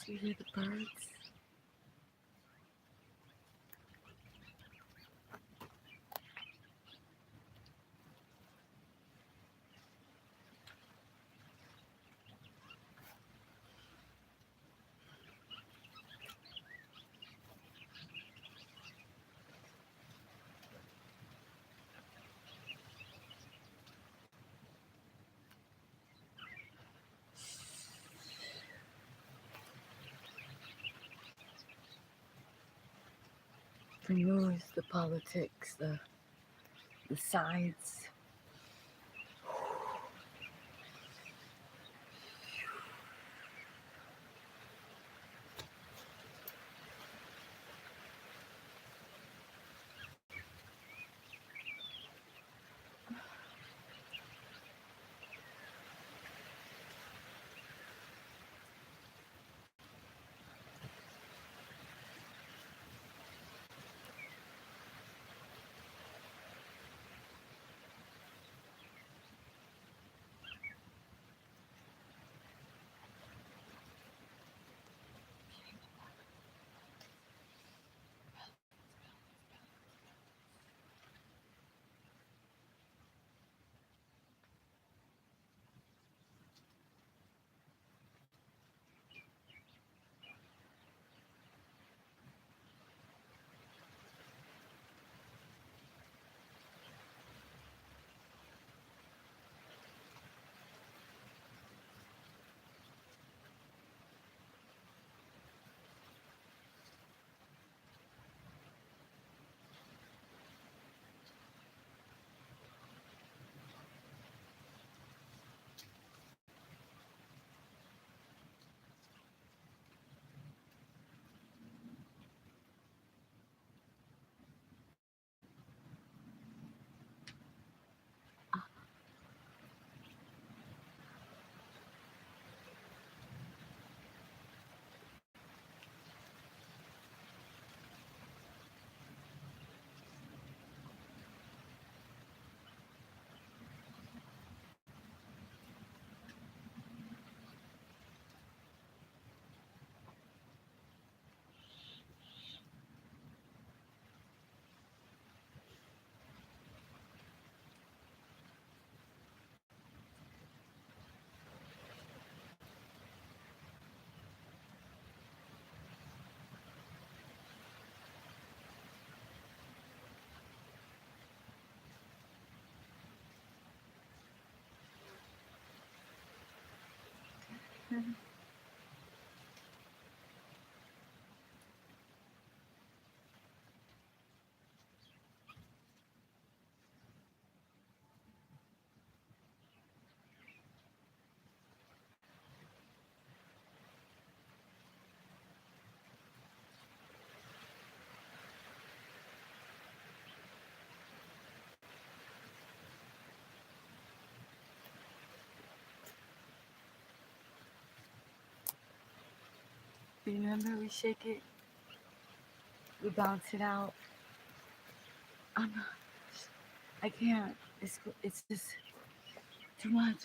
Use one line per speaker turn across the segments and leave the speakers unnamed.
You hear the birds? The news, the politics, the sides. Remember, we shake it, we bounce it out. I'm not, I can't. It's just too much.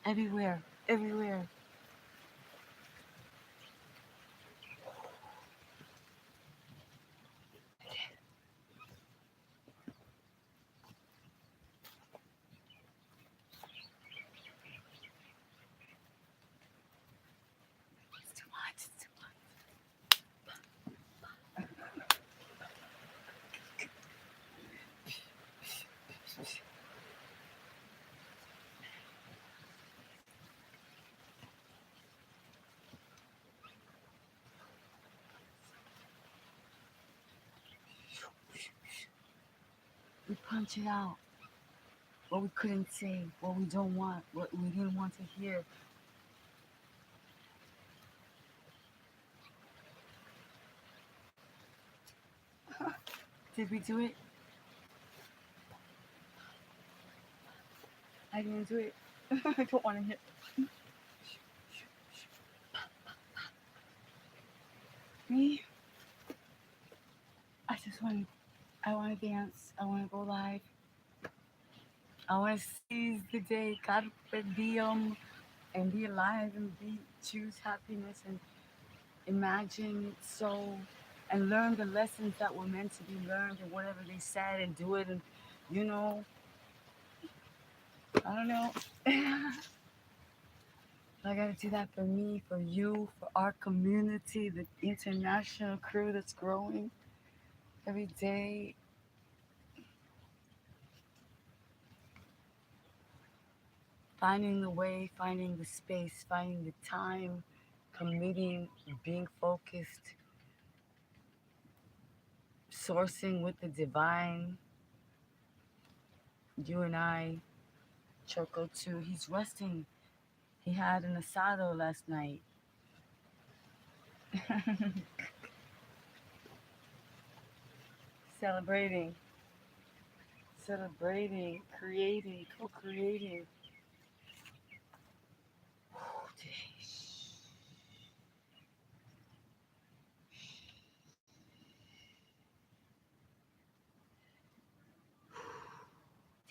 Everywhere, everywhere. It's too much. It's too much. We punch it out. What we couldn't say, what we don't want, what we didn't want to hear. Did we do it? I didn't do it. I don't want to hear. Me? I want to dance. I want to go live. I want to seize the day, carpe diem, and be alive and be choose happiness and imagine it so, and learn the lessons that were meant to be learned and whatever they said and do it, and you know, I don't know. I gotta do that for me, for you, for our community, the international crew that's growing every day. Finding the way, finding the space, finding the time, committing, being focused, sourcing with the divine. You and I, Choco too. He's resting. He had an asado last night. Celebrating, celebrating, creating, co-creating.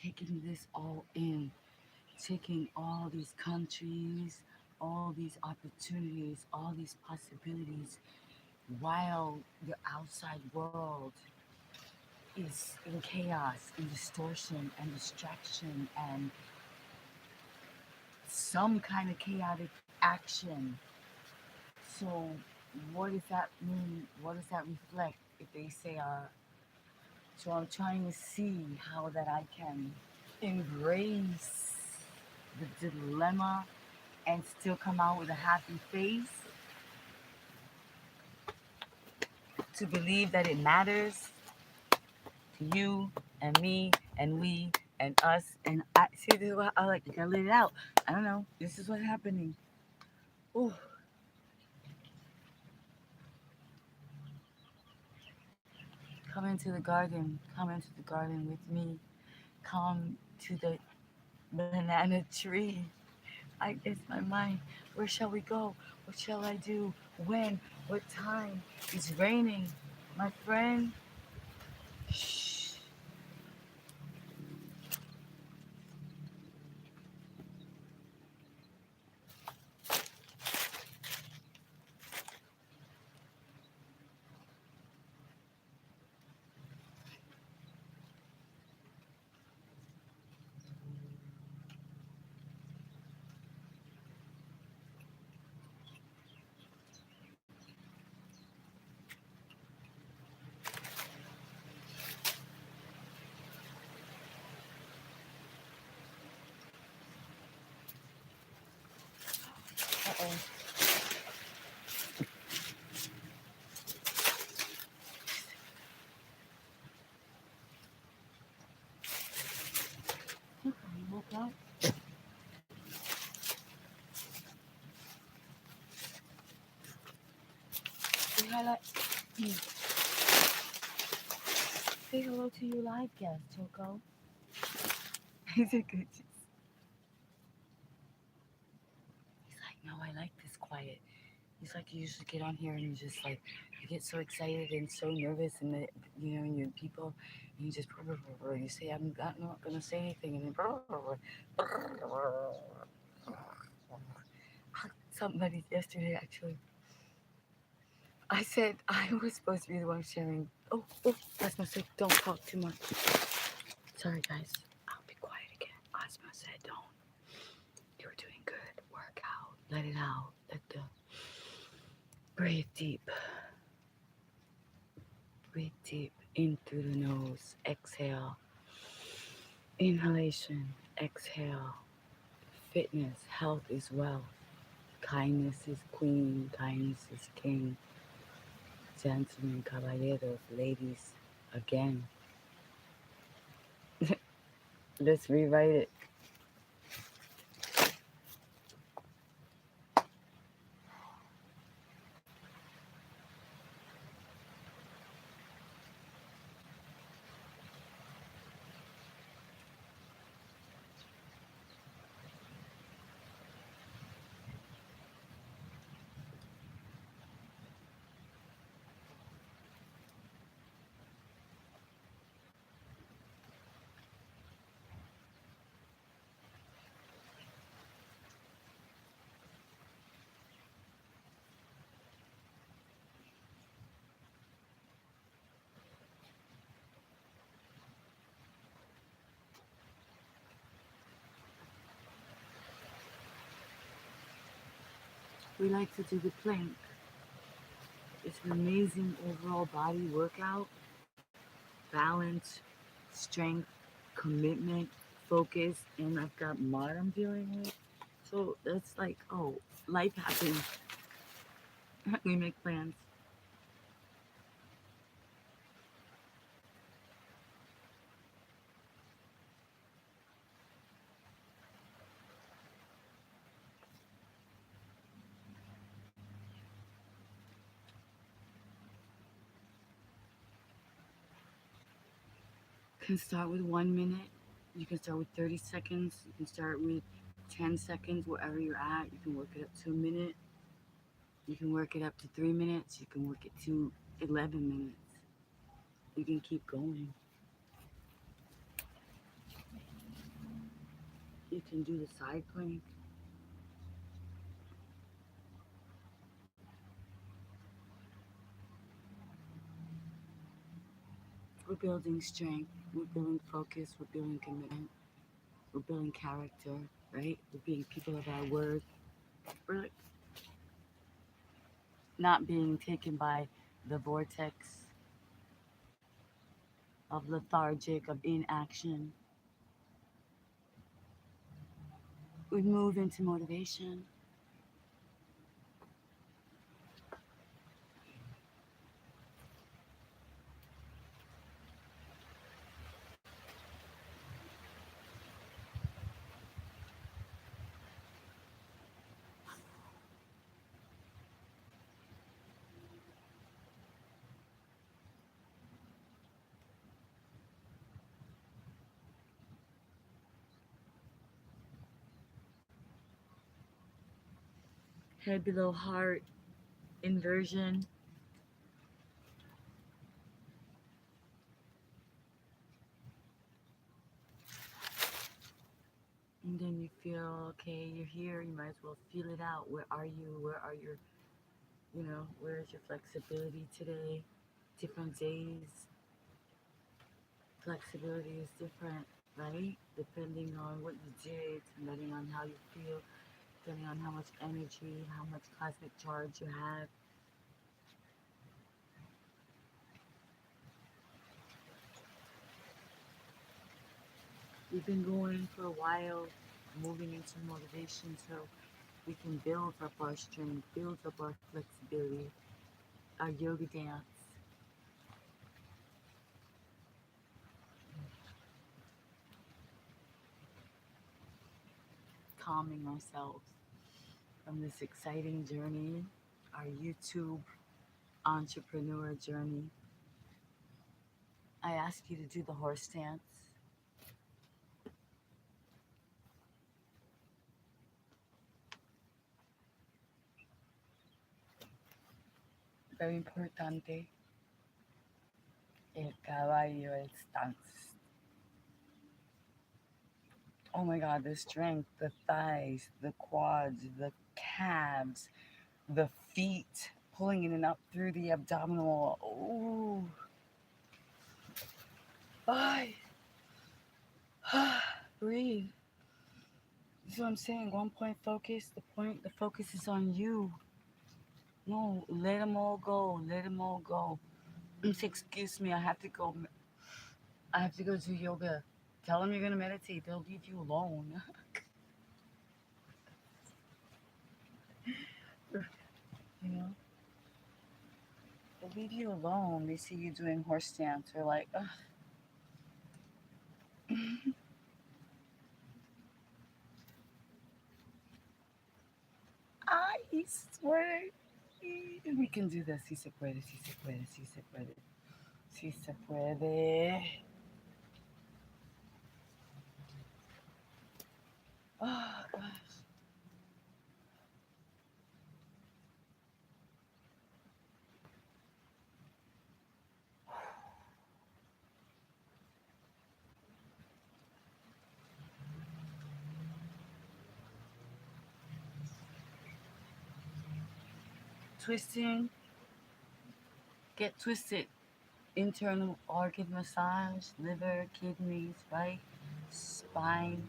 Taking this all in, taking all these countries, all these opportunities, all these possibilities, while the outside world is in chaos and distortion and distraction and some kind of chaotic action. So, what does that mean? What does that reflect if they say, so I'm trying to see how that I can embrace the dilemma and still come out with a happy face, to believe that it matters to you and me and we and us and I. See, this is what I like. You gotta let it out. I don't know. This is what's happening. Ooh. Come into the garden. Come into the garden with me. Come to the banana tree. It's my mind. Where shall we go? What shall I do? When? What time? It's raining. My friend. Shh. Uh-oh. You woke up? Say hello. Say hello to your live guest, Choco. He's a good. He's like, no, I like this quiet. He's like, you usually get on here and you just like, you get so excited and so nervous, and and you people, and you just, you say, I'm not gonna say anything, and then, somebody yesterday actually, I said I was supposed to be the one sharing. Oh, that's my sick. Don't talk too much. Sorry, guys. I'll be quiet again. Osmo said, don't. You're doing good. Work out. Let it out. Let the breathe deep. Breathe deep in through the nose. Exhale. Inhalation. Exhale. Fitness. Health is wealth. Kindness is queen. Kindness is king. Gentlemen, caballeros, ladies. Again. Let's rewrite it. we like to do the plank. It's an amazing overall body workout. Balance, strength, commitment, focus, and I've got mod I'm dealing with. So that's like, oh, life happens. We make plans. Can start with 1 minute. You can start with 30 seconds. You can start with 10 seconds, wherever you're at. You can work it up to a minute. You can work it up to 3 minutes. You can work it to 11 minutes. You can keep going. You can do the side plank. We're building strength. We're building focus. We're building commitment. We're building character, right? We're being people of our word. We're not being taken by the vortex of lethargic, of inaction. We move into motivation. Head below heart, inversion. And then you feel, okay, you're here, you might as well feel it out. Where are you? Where are your, where is your flexibility today? Different days, flexibility is different, right? Depending on what you did, depending on how you feel, depending on how much energy, how much cosmic charge you have. We've been going for a while, moving into motivation so we can build up our strength, build up our flexibility, our yoga dance, calming ourselves from this exciting journey, our YouTube entrepreneur journey. I ask you to do the horse dance. Very importante. El caballo, el stance. Oh my god, the strength, the thighs, the quads, the calves, the feet, pulling in and up through the abdominal. Ooh. Bye. Breathe. This is what I'm saying. 1 point focus. The focus is on you. No, let them all go. Let them all go. Excuse me, I have to go. I have to go do yoga. Tell them you're gonna meditate. They'll leave you alone. You know, they'll leave you alone. They see you doing horse dance. They're like, ugh. I swear. We can do this. Si se puede, si se puede, si se puede. Si se puede. Oh, gosh. Twisting. Get twisted. Internal organ massage, liver, kidneys, right? Spine.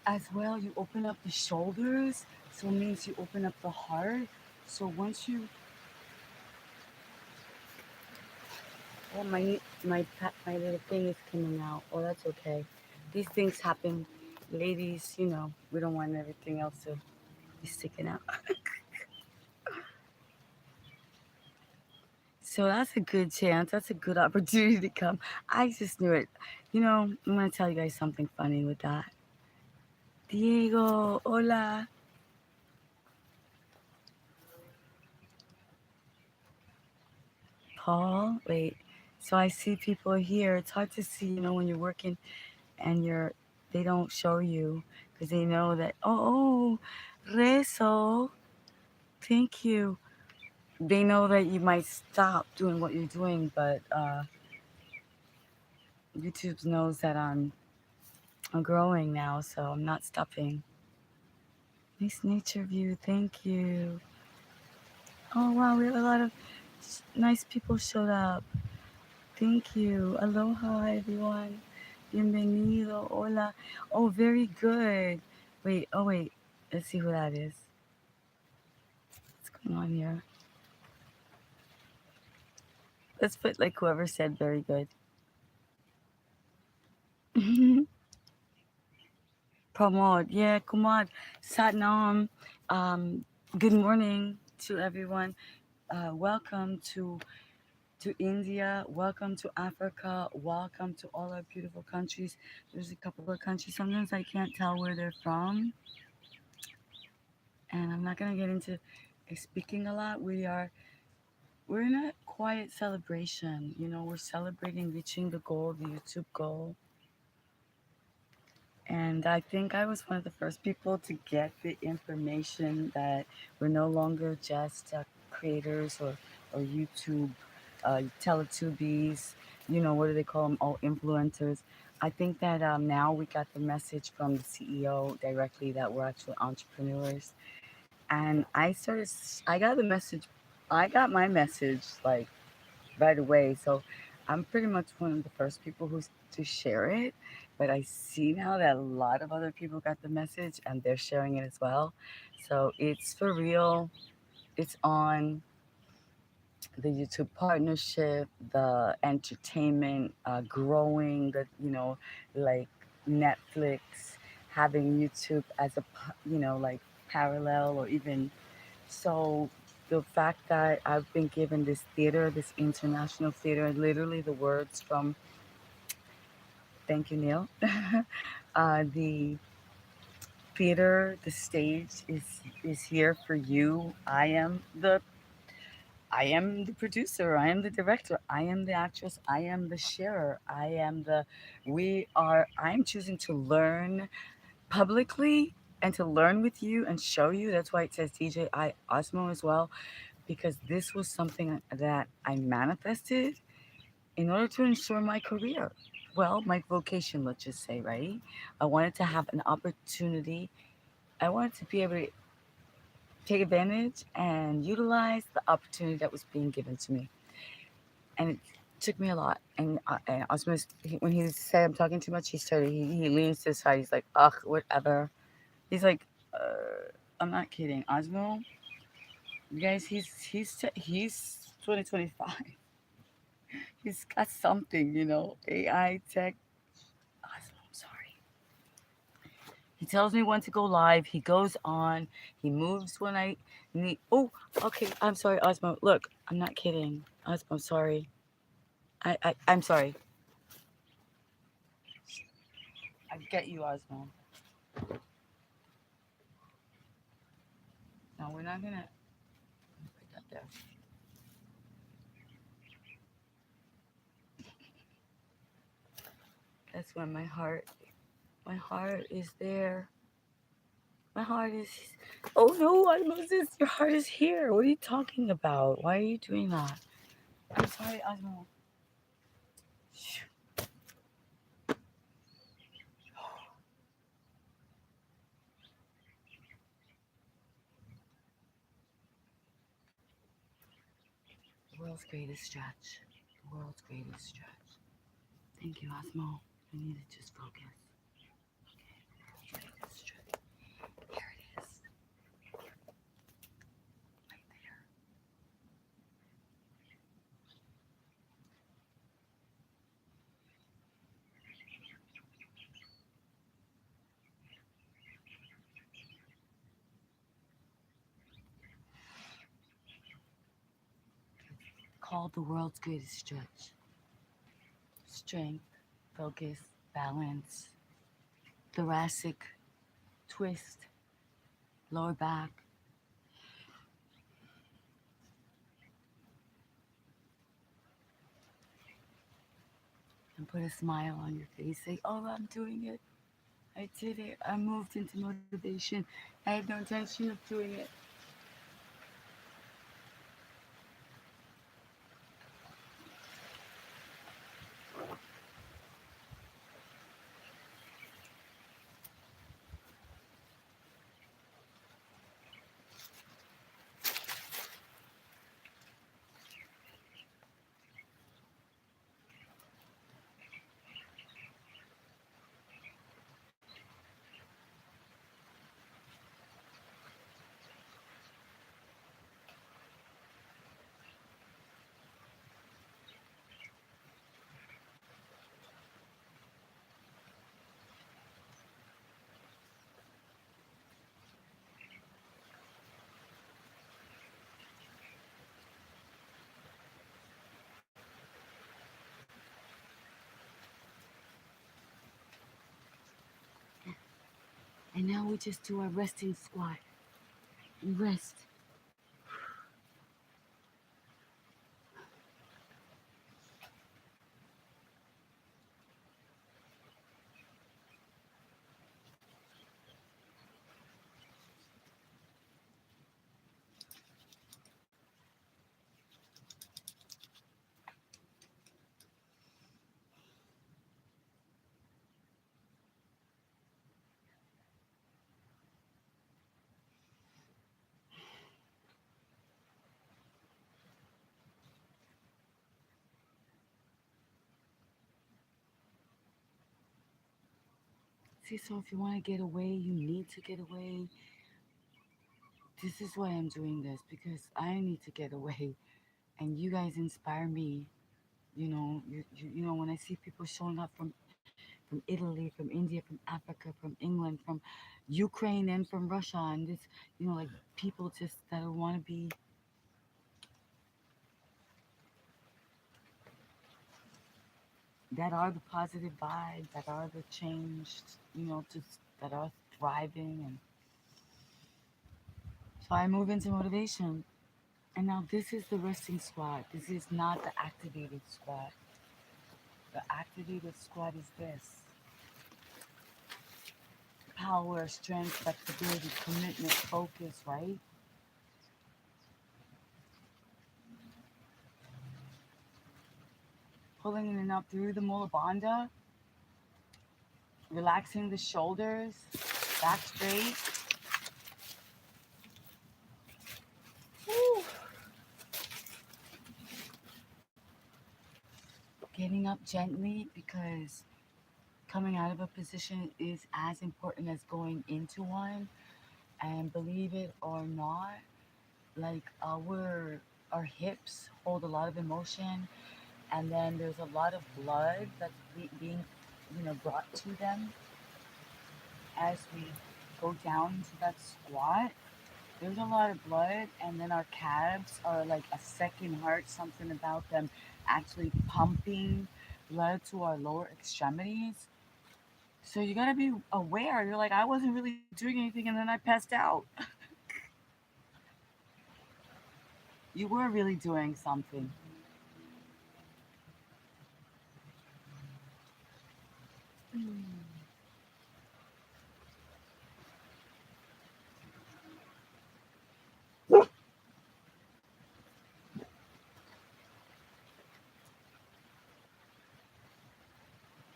as well, you open up the shoulders, so it means you open up the heart. So once you, oh my little thing is coming out. Oh, that's okay. These things happen, ladies. You know we don't want everything else to be sticking out. So that's a good chance. That's a good opportunity to come. I just knew it. You know, I'm gonna tell you guys something funny with that. Diego, hola. Paul, wait. So I see people here. It's hard to see, when you're working and they don't show you because they know that. Oh, Rezo, thank you. They know that you might stop doing what you're doing, but YouTube knows that I'm growing now, so I'm not stopping. Nice nature view, thank you. Oh wow, we have a lot of nice people showed up. Thank you. Aloha, everyone. Bienvenido. Hola. Oh, very good. Wait. Oh, wait. Let's see who that is. What's going on here? Let's put like whoever said very good. Pramod. Yeah, Kumad. Satnam. Um, good morning to everyone. Welcome to India. Welcome to Africa. Welcome to all our beautiful countries. There's a couple of countries. Sometimes I can't tell where they're from. And I'm not gonna get into speaking a lot. We're in a quiet celebration. We're celebrating reaching the goal, the YouTube goal. And I think I was one of the first people to get the information that we're no longer just creators or YouTube Teletubbies. What do they call them? All influencers. I think that now we got the message from the CEO directly that we're actually entrepreneurs. And I got the message, I got my message like right away. So I'm pretty much one of the first people to share it. But I see now that a lot of other people got the message and they're sharing it as well. So it's for real. It's on the YouTube partnership, the entertainment, growing the, like Netflix, having YouTube as a, like parallel or even so the fact that I've been given this theater, this international theater, literally the words from, thank you, Neil. The theater, the stage is here for you. I am the producer. I am the director. I am the actress. I am the sharer. I am choosing to learn publicly and to learn with you and show you. That's why it says DJI Osmo as well, because this was something that I manifested in order to ensure my career. Well, my vocation, let's just say, right? I wanted to have an opportunity. I wanted to be able to take advantage and utilize the opportunity that was being given to me. And it took me a lot. And Osmo, when he said I'm talking too much, he leans to the side. He's like, ugh, whatever. He's like, I'm not kidding. Osmo, you guys, he's 2025. He's got something, AI tech. Osmo, I'm sorry. He tells me when to go live. He goes on. He moves when I need. Oh, okay. I'm sorry, Osmo. Look, I'm not kidding. Osmo, I'm sorry. I'm sorry. I get you, Osmo. No, we're not gonna put that there. That's when my heart is there. My heart is. Oh no, Osmo, your heart is here. What are you talking about? Why are you doing that? I'm sorry, Osmo. The world's greatest stretch. The world's greatest stretch. Thank you, Osmo. I need to just focus. Okay, called the world's greatest stretch. Strength, focus, balance, thoracic twist, lower back. And put a smile on your face. Say, oh, I'm doing it. I did it. I moved into motivation. I had no intention of doing it. And now we just do our resting squat. We rest. See, so if you want to get away, you need to get away. This is why I'm doing this, because I need to get away. And you guys inspire me. When I see people showing up from Italy, from India, from Africa, from England, from Ukraine, and from Russia, and this, like people just that want to be, that are the positive vibes, that are the changed, just that are thriving. And so I move into motivation. And now this is the resting squat. This is not the activated squat. The activated squat is this: power, strength, flexibility, commitment, focus, right? Pulling it up through the mula bandha, relaxing the shoulders, back straight. Woo. Getting up gently, because coming out of a position is as important as going into one. And believe it or not, like our hips hold a lot of emotion, and then there's a lot of blood that's being brought to them as we go down into that squat. There's a lot of blood, and then our calves are like a second heart, something about them actually pumping blood to our lower extremities. So you gotta be aware. You're like, I wasn't really doing anything, and then I passed out. You were really doing something.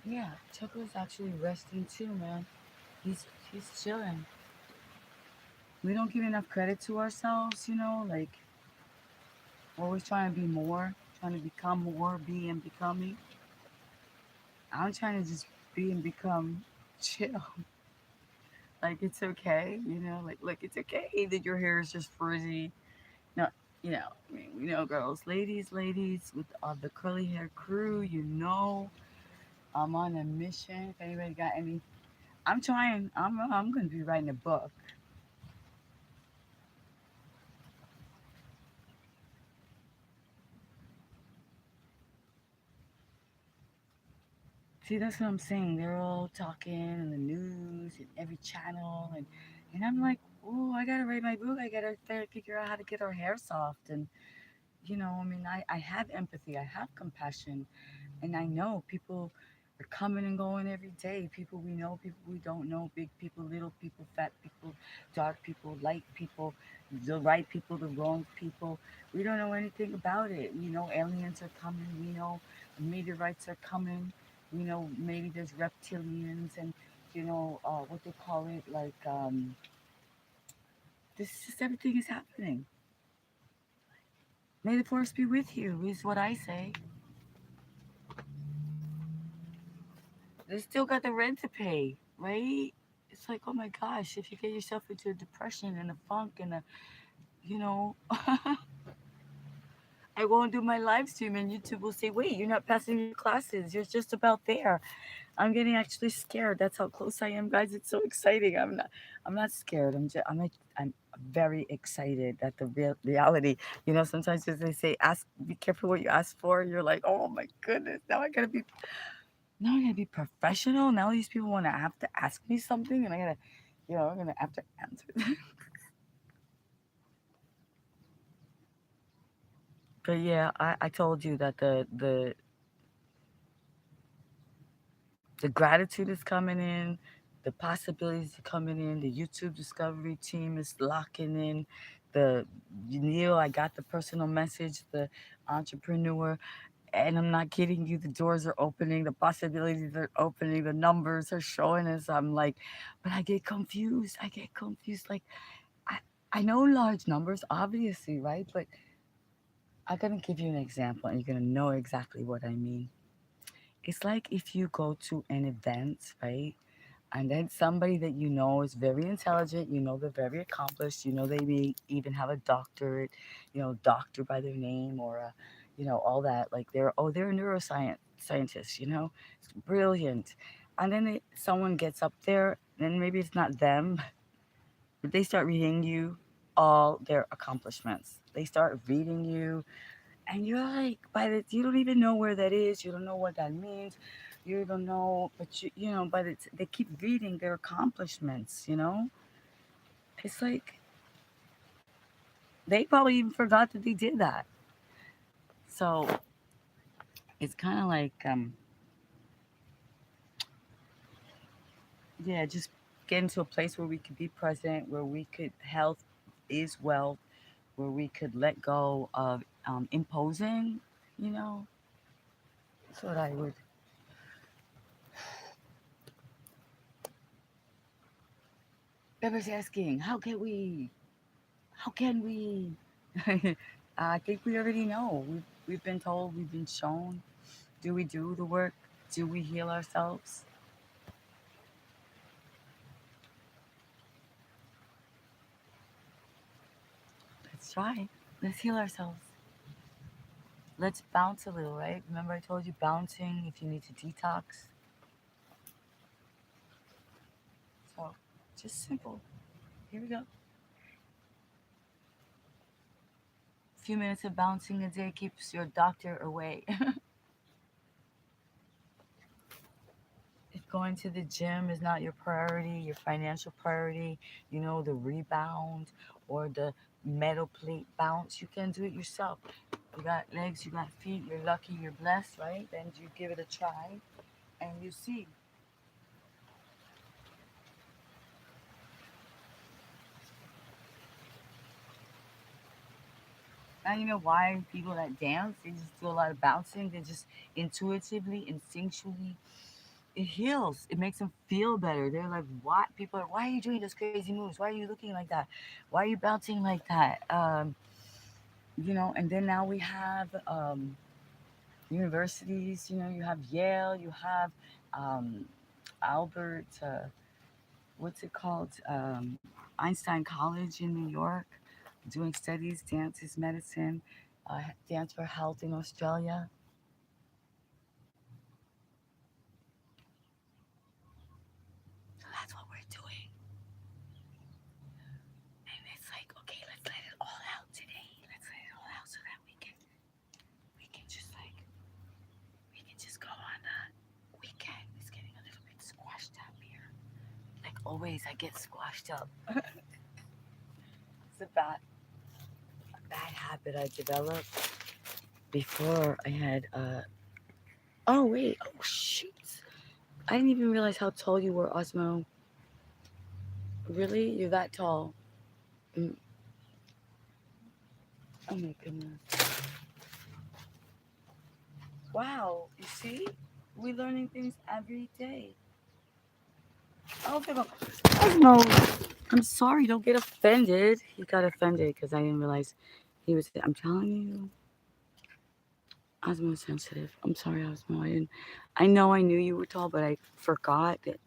Yeah, Choco's actually resting too, man. He's chilling. We don't give enough credit to ourselves, like always trying to be more, trying to become more, be and becoming. I'm trying to just be and become chill. Like it's okay, like it's okay that your hair is just frizzy. No, I mean, we know girls, ladies with the curly hair crew, I'm on a mission. If anybody got any, I'm trying. I'm gonna be writing a book. See, that's what I'm saying. They're all talking in the news and every channel, and I'm like, oh, I gotta write my book. I gotta figure out how to get our hair soft, and I mean, I have empathy, I have compassion, and I know people are coming and going every day. People we know, people we don't know, big people, little people, fat people, dark people, light people, the right people, the wrong people. We don't know anything about it. We know aliens are coming. We know meteorites are coming. We know maybe there's reptilians and what they call it, like this is just everything is happening. May the force be with you is what I say. They still got the rent to pay, right? It's like, oh my gosh, if you get yourself into a depression and a funk and you know, I go and do my live stream and YouTube will say, wait, you're not passing your classes. You're just about there. I'm getting actually scared. That's how close I am, guys. It's so exciting. I'm not scared. I'm very excited that the reality, sometimes as they say, be careful what you ask for. You're like, oh my goodness, now I gotta be professional. Now these people want to have to ask me something, and I'm gonna have to answer. But yeah, I told you that the gratitude is coming in, the possibilities are coming in. The YouTube discovery team is locking in. The Neil, I got the personal message. The entrepreneur. And I'm not kidding you, the doors are opening, the possibilities are opening, the numbers are showing us. I'm like, but I get confused. I get confused. Like, I, I know large numbers, obviously, right? But I'm going to give you an example and you're going to know exactly what I mean. It's like if you go to an event, right? And then somebody that you know is very intelligent, they're very accomplished, they may even have a doctorate, doctor by their name or all that. Like they're a neuroscience scientist, it's brilliant. And then someone gets up there, and maybe it's not them, but they start reading you all their accomplishments. They start reading you, and you're like, you don't even know where that is. You don't know what that means. You don't know, but but they keep reading their accomplishments. It's like they probably even forgot that they did that. So it's kind of like, yeah, just get into a place where we could be present, where we could health is wealth, where we could let go of imposing. You know, that's what I would. Everyone's asking, how can we? How can we? I think we already know. We've been told, we've been shown. Do we do the work? Do we heal ourselves? Let's try. Let's heal ourselves. Let's bounce a little, right? Remember, I told you bouncing if you need to detox. So, just simple. Here we go. A few minutes of bouncing a day keeps your doctor away. If going to the gym is not your priority, your financial priority, the rebound or the metal plate bounce, you can do it yourself. You got legs, you got feet, you're lucky, you're blessed, right? Then you give it a try and you see. Now you know why people that dance, they just do a lot of bouncing. They just intuitively, instinctually, it heals. It makes them feel better. They're like, what? People are, why are you doing those crazy moves? Why are you looking like that? Why are you bouncing like that? And then now we have universities. You have Yale. You have um, Albert. What's it called? Einstein College in New York, doing studies, dances, medicine, dance for health in Australia. So that's what we're doing. And it's like, okay, let's let it all out today. Let's let it all out so that we can just go on a weekend. always I get squashed up. It's a bad habit I developed before I had oh wait, oh shoot. I didn't even realize how tall you were, Osmo. Really? You're that tall? Mm. Oh my goodness. Wow, you see? We're learning things every day. Oh, Osmo, I'm sorry, don't get offended. He got offended because I didn't realize he was. I'm telling you, Osmo's sensitive. I'm sorry, Osmo. I didn't. I know I knew you were tall, but I forgot that.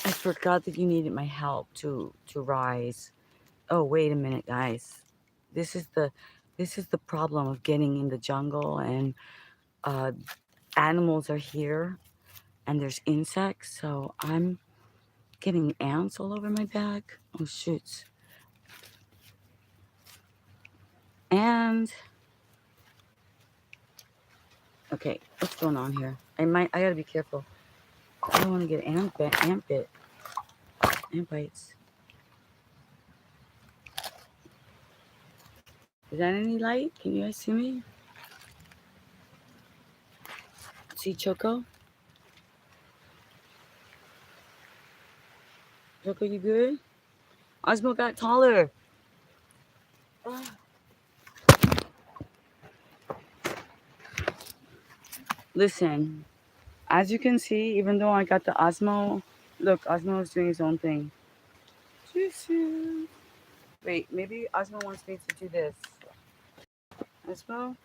I forgot that you needed my help to rise. Oh, wait a minute, guys. This is the this is the problem of getting in the jungle and uh, animals are here and there's insects, so I'm getting ants all over my back. Oh shoots. And okay, what's going on here? I gotta be careful. I don't want to get ant bites. Is that any light? Can you guys see me? See Choco? Choco, you good? Osmo got taller. Ah. Listen, as you can see, even though I got the Osmo, look, Osmo is doing his own thing. Wait, maybe Osmo wants me to do this. Osmo?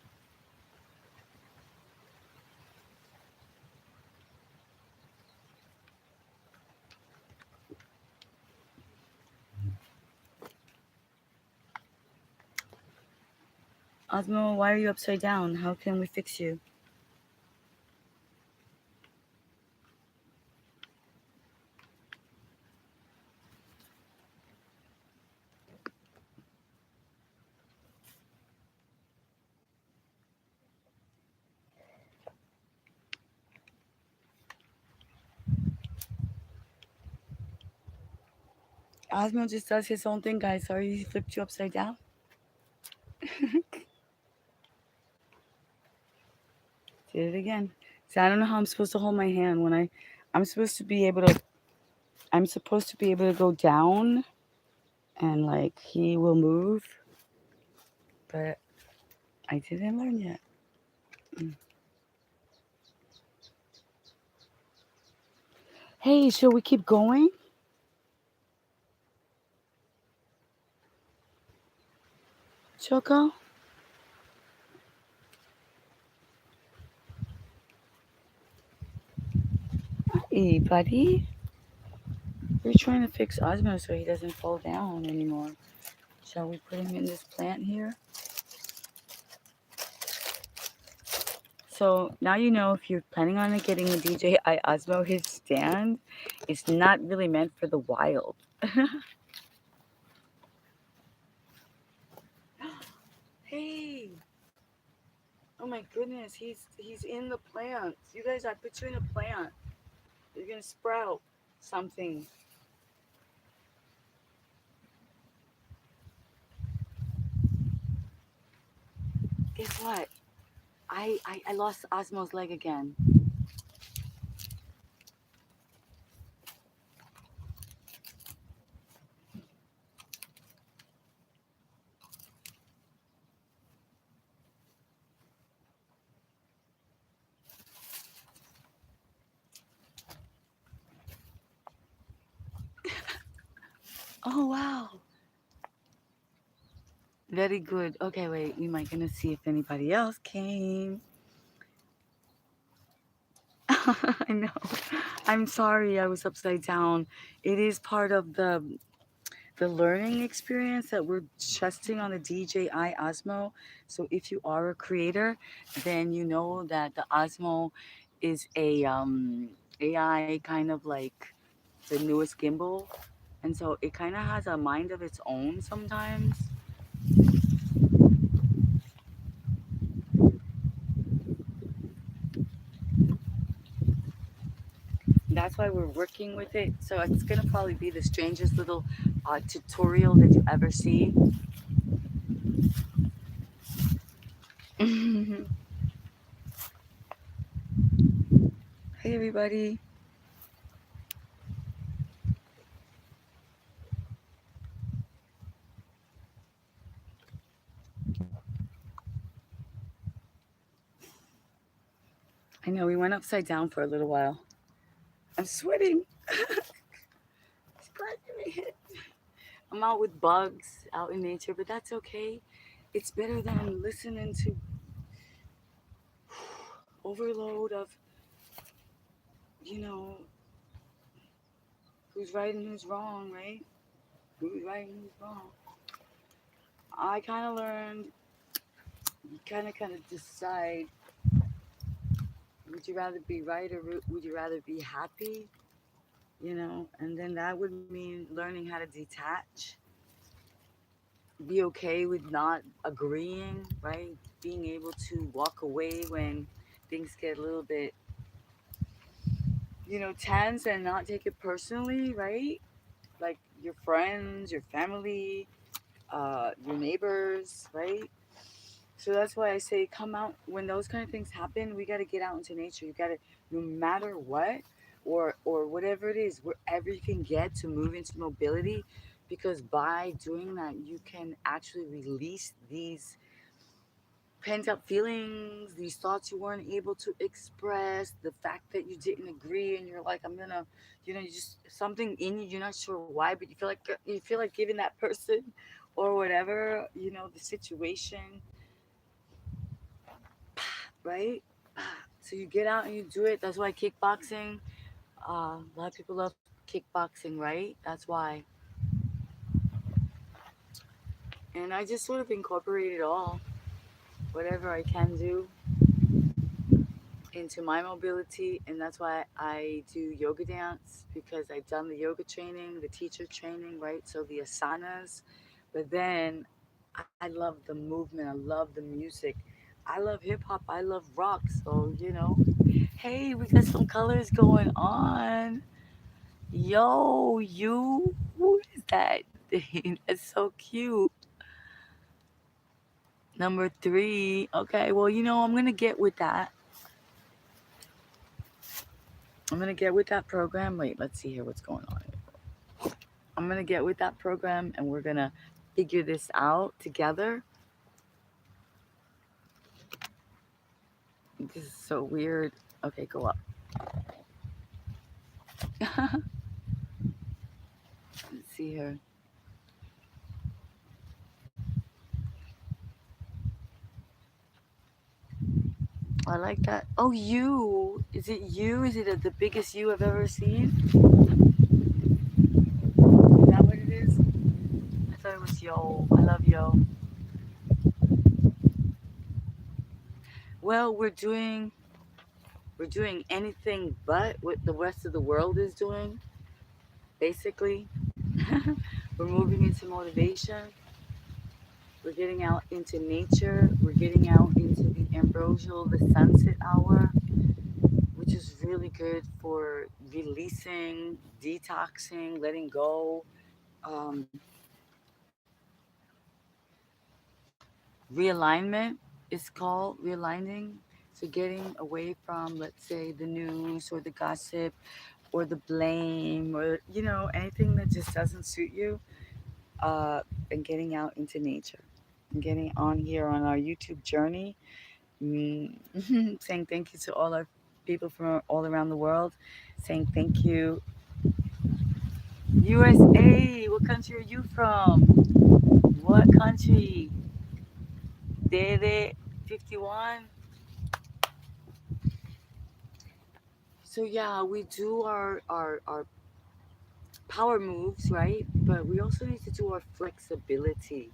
Osmo, why are you upside down? How can we fix you? Osmo just does his own thing, guys. Sorry he flipped you upside down. Did it again. See, I don't know how I'm supposed to hold my hand when I'm supposed to be able to I'm supposed to be able to go down and like he will move, but I didn't learn yet. Mm. Hey, shall we keep going? Choco? Hey, buddy. We're trying to fix Osmo so he doesn't fall down anymore. Shall we put him in this plant here? So now you know if you're planning on getting a DJI Osmo, his stand is not really meant for the wild. Hey! Oh my goodness, he's in the plant. You guys, I put you in a plant. You're gonna sprout something. Guess what? I lost Osmo's leg again. Oh wow. Very good. Okay, wait. We might gonna see if anybody else came. I know. I'm sorry I was upside down. It is part of the learning experience that we're testing on the DJI Osmo. So if you are a creator, then you know that the Osmo is a AI kind of like the newest gimbal, and so it kind of has a mind of its own sometimes. That's why we're working with it. So it's gonna probably be the strangest little tutorial that you ever see. Hey everybody. I know we went upside down for a little while. I'm sweating. Scratching my head. I'm out with bugs, out in nature, but that's okay. It's better than listening to overload of, you know, who's right and who's wrong, right? Who's right and who's wrong. I kind of learned, you kind of decide, would you rather be right or would you rather be happy? And then that would mean learning how to detach, be okay with not agreeing, right? Being able to walk away when things get a little bit, tense and not take it personally, right? Like your friends, your family, your neighbors, right? So that's why I say come out when those kind of things happen. We got to get out into nature. You got to, no matter what, or whatever it is, wherever you can get to move into mobility, because by doing that, you can actually release these pent up feelings, these thoughts you weren't able to express, the fact that you didn't agree, and you're like, I'm gonna, you just something in you, you're not sure why, but you feel like giving that person or whatever, the situation, right? So you get out and you do it. That's why kickboxing. A lot of people love kickboxing, right? That's why. And I just sort of incorporate it all, whatever I can do, into my mobility. And that's why I do yoga dance, because I've done the yoga training, the teacher training, right? So the asanas. But then I love the movement, I love the music, I love hip hop, I love rock. So, hey, we got some colors going on. Yo, you, who is that? That's so cute. Number three. Okay, well, I'm gonna get with that. I'm gonna get with that program. Wait, let's see here what's going on. I'm gonna get with that program and we're gonna figure this out together. This is so weird. Okay, go up. Let's see here. I like that. Oh, you. Is it you? Is it the biggest you I've ever seen? Is that what it is? I thought it was yo. I love yo. Well, we're doing anything but what the rest of the world is doing, basically. We're moving into motivation. We're getting out into nature. We're getting out into the ambrosial, the sunset hour, which is really good for releasing, detoxing, letting go. Um, Realignment is called realigning. So getting away from, let's say, the news or the gossip or the blame or anything that just doesn't suit you, uh, and getting out into nature and getting on here on our YouTube journey. mm, Saying thank you to all our people from all around the world, saying thank you. USA, what country are you from? What country? Dede 51. So yeah, we do our power moves, right? But we also need to do our flexibility.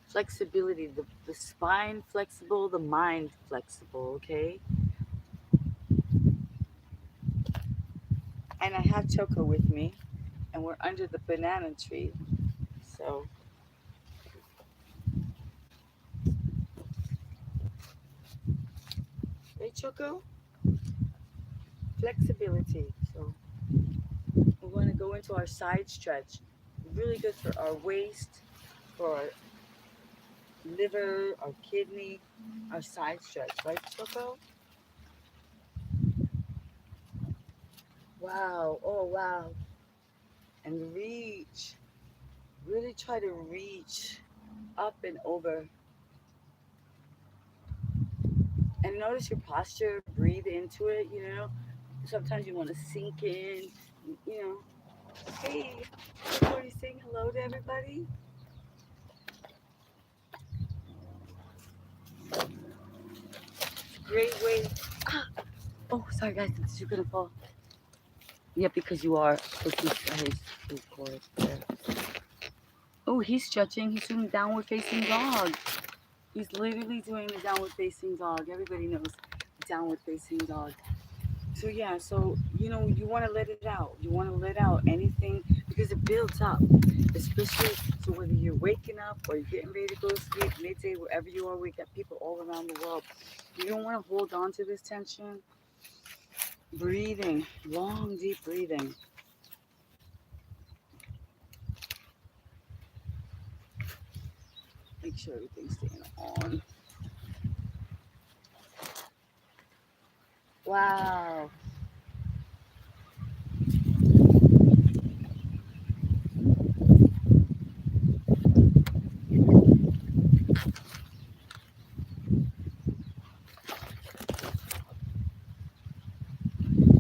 Flexibility, the spine flexible, the mind flexible, okay? And I have Choco with me, and we're under the banana tree. So, right, Choco? Flexibility. So, We want to go into our side stretch. Really good for our waist, for our liver, our kidney, our side stretch, right, Choco? Wow. Oh, wow. And reach. Really try to reach up and over. And notice your posture. Breathe into it, you know. Sometimes you want to sink in, you know. Hey, everybody saying hello to everybody. Great way. Ah. Oh, sorry guys, you're gonna fall. Yeah, because you are. Because his cord there. Oh, he's stretching. He's doing downward facing dog. He's literally doing the downward facing dog. Everybody knows downward facing dog. So yeah, so you want to let it out. You want to let out anything because it builds up, especially so whether you're waking up or you're getting ready to go to sleep, midday, wherever you are. We got people all around the world. You don't want to hold on to this tension. Breathing, long, deep breathing. Make sure everything's staying on. Wow.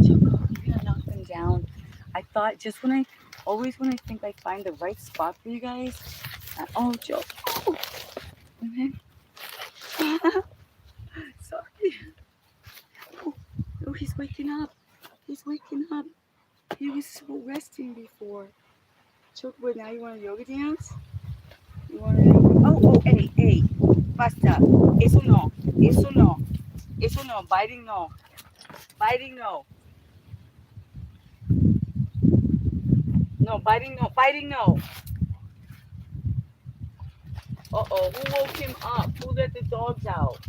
Choco, you're gonna knock them down. I thought just always when I think I find the right spot for you guys. Oh, Joe. Oh, and then, sorry. Oh, oh, he's waking up. He's waking up. He was so resting before. Choco, but now you want a yoga dance? You want a yoga? Oh, oh, hey, hey. Basta. Eso no. Eso no. Eso no. Biting no. Biting no. No, biting no. Biting no. Uh-oh, who woke him up? Who let the dogs out?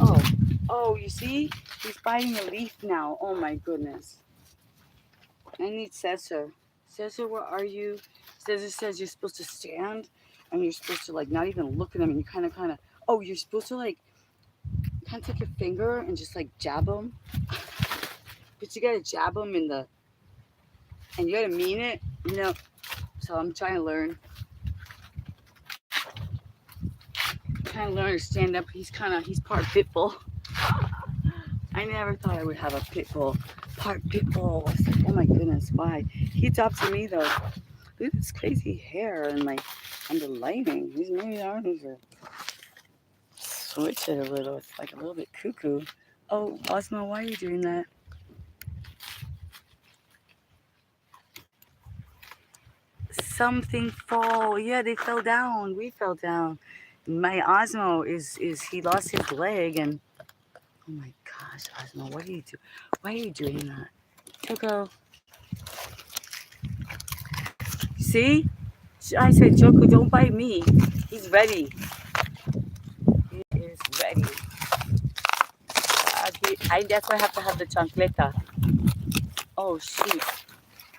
Oh, oh, you see? He's biting a leaf now. Oh my goodness. I need Cesar. Cesar, where are you? Cesar says you're supposed to stand and you're supposed to like not even look at him and you kind of, oh, you're supposed to like kind of take your finger and just like jab him. But you gotta jab him and you gotta mean it, you know. So I'm trying to learn. Trying to learn to stand up. He's part pit bull. I never thought I would have a pit bull. Part pit bull. I was like, oh my goodness, why? He adopted me though. Look at this crazy hair and the lighting. These maybe arms are switch it a little. It's like a little bit cuckoo. Oh, Osmo, why are you doing that? Something fall. Yeah, they fell down. We fell down. My Osmo is he lost his leg and oh my gosh, Osmo, what are you doing? Why are you doing that? Choco. See? I said, Choco, don't bite me. He's ready. He is ready. That's why I have to have the chancleta. Oh, shoot.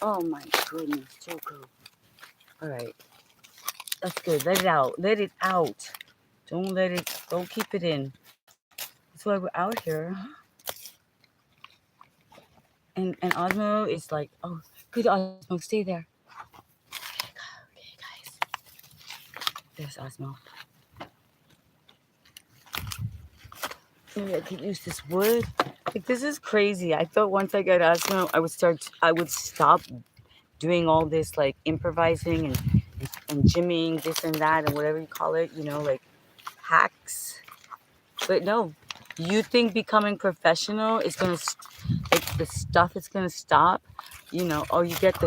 Oh, my goodness, Choco. All right. That's good. Let it out. Let it out. Don't keep it in. That's why we're out here. And Osmo is like, oh, good, Osmo, stay there. Okay, guys. There's Osmo. Maybe I could use this wood. Like, this is crazy. I thought once I got Osmo, I would stop doing all this like improvising and gymming, this and that, and whatever you call it, like hacks. But no, you think becoming professional is gonna like the stuff is gonna stop? Oh, you get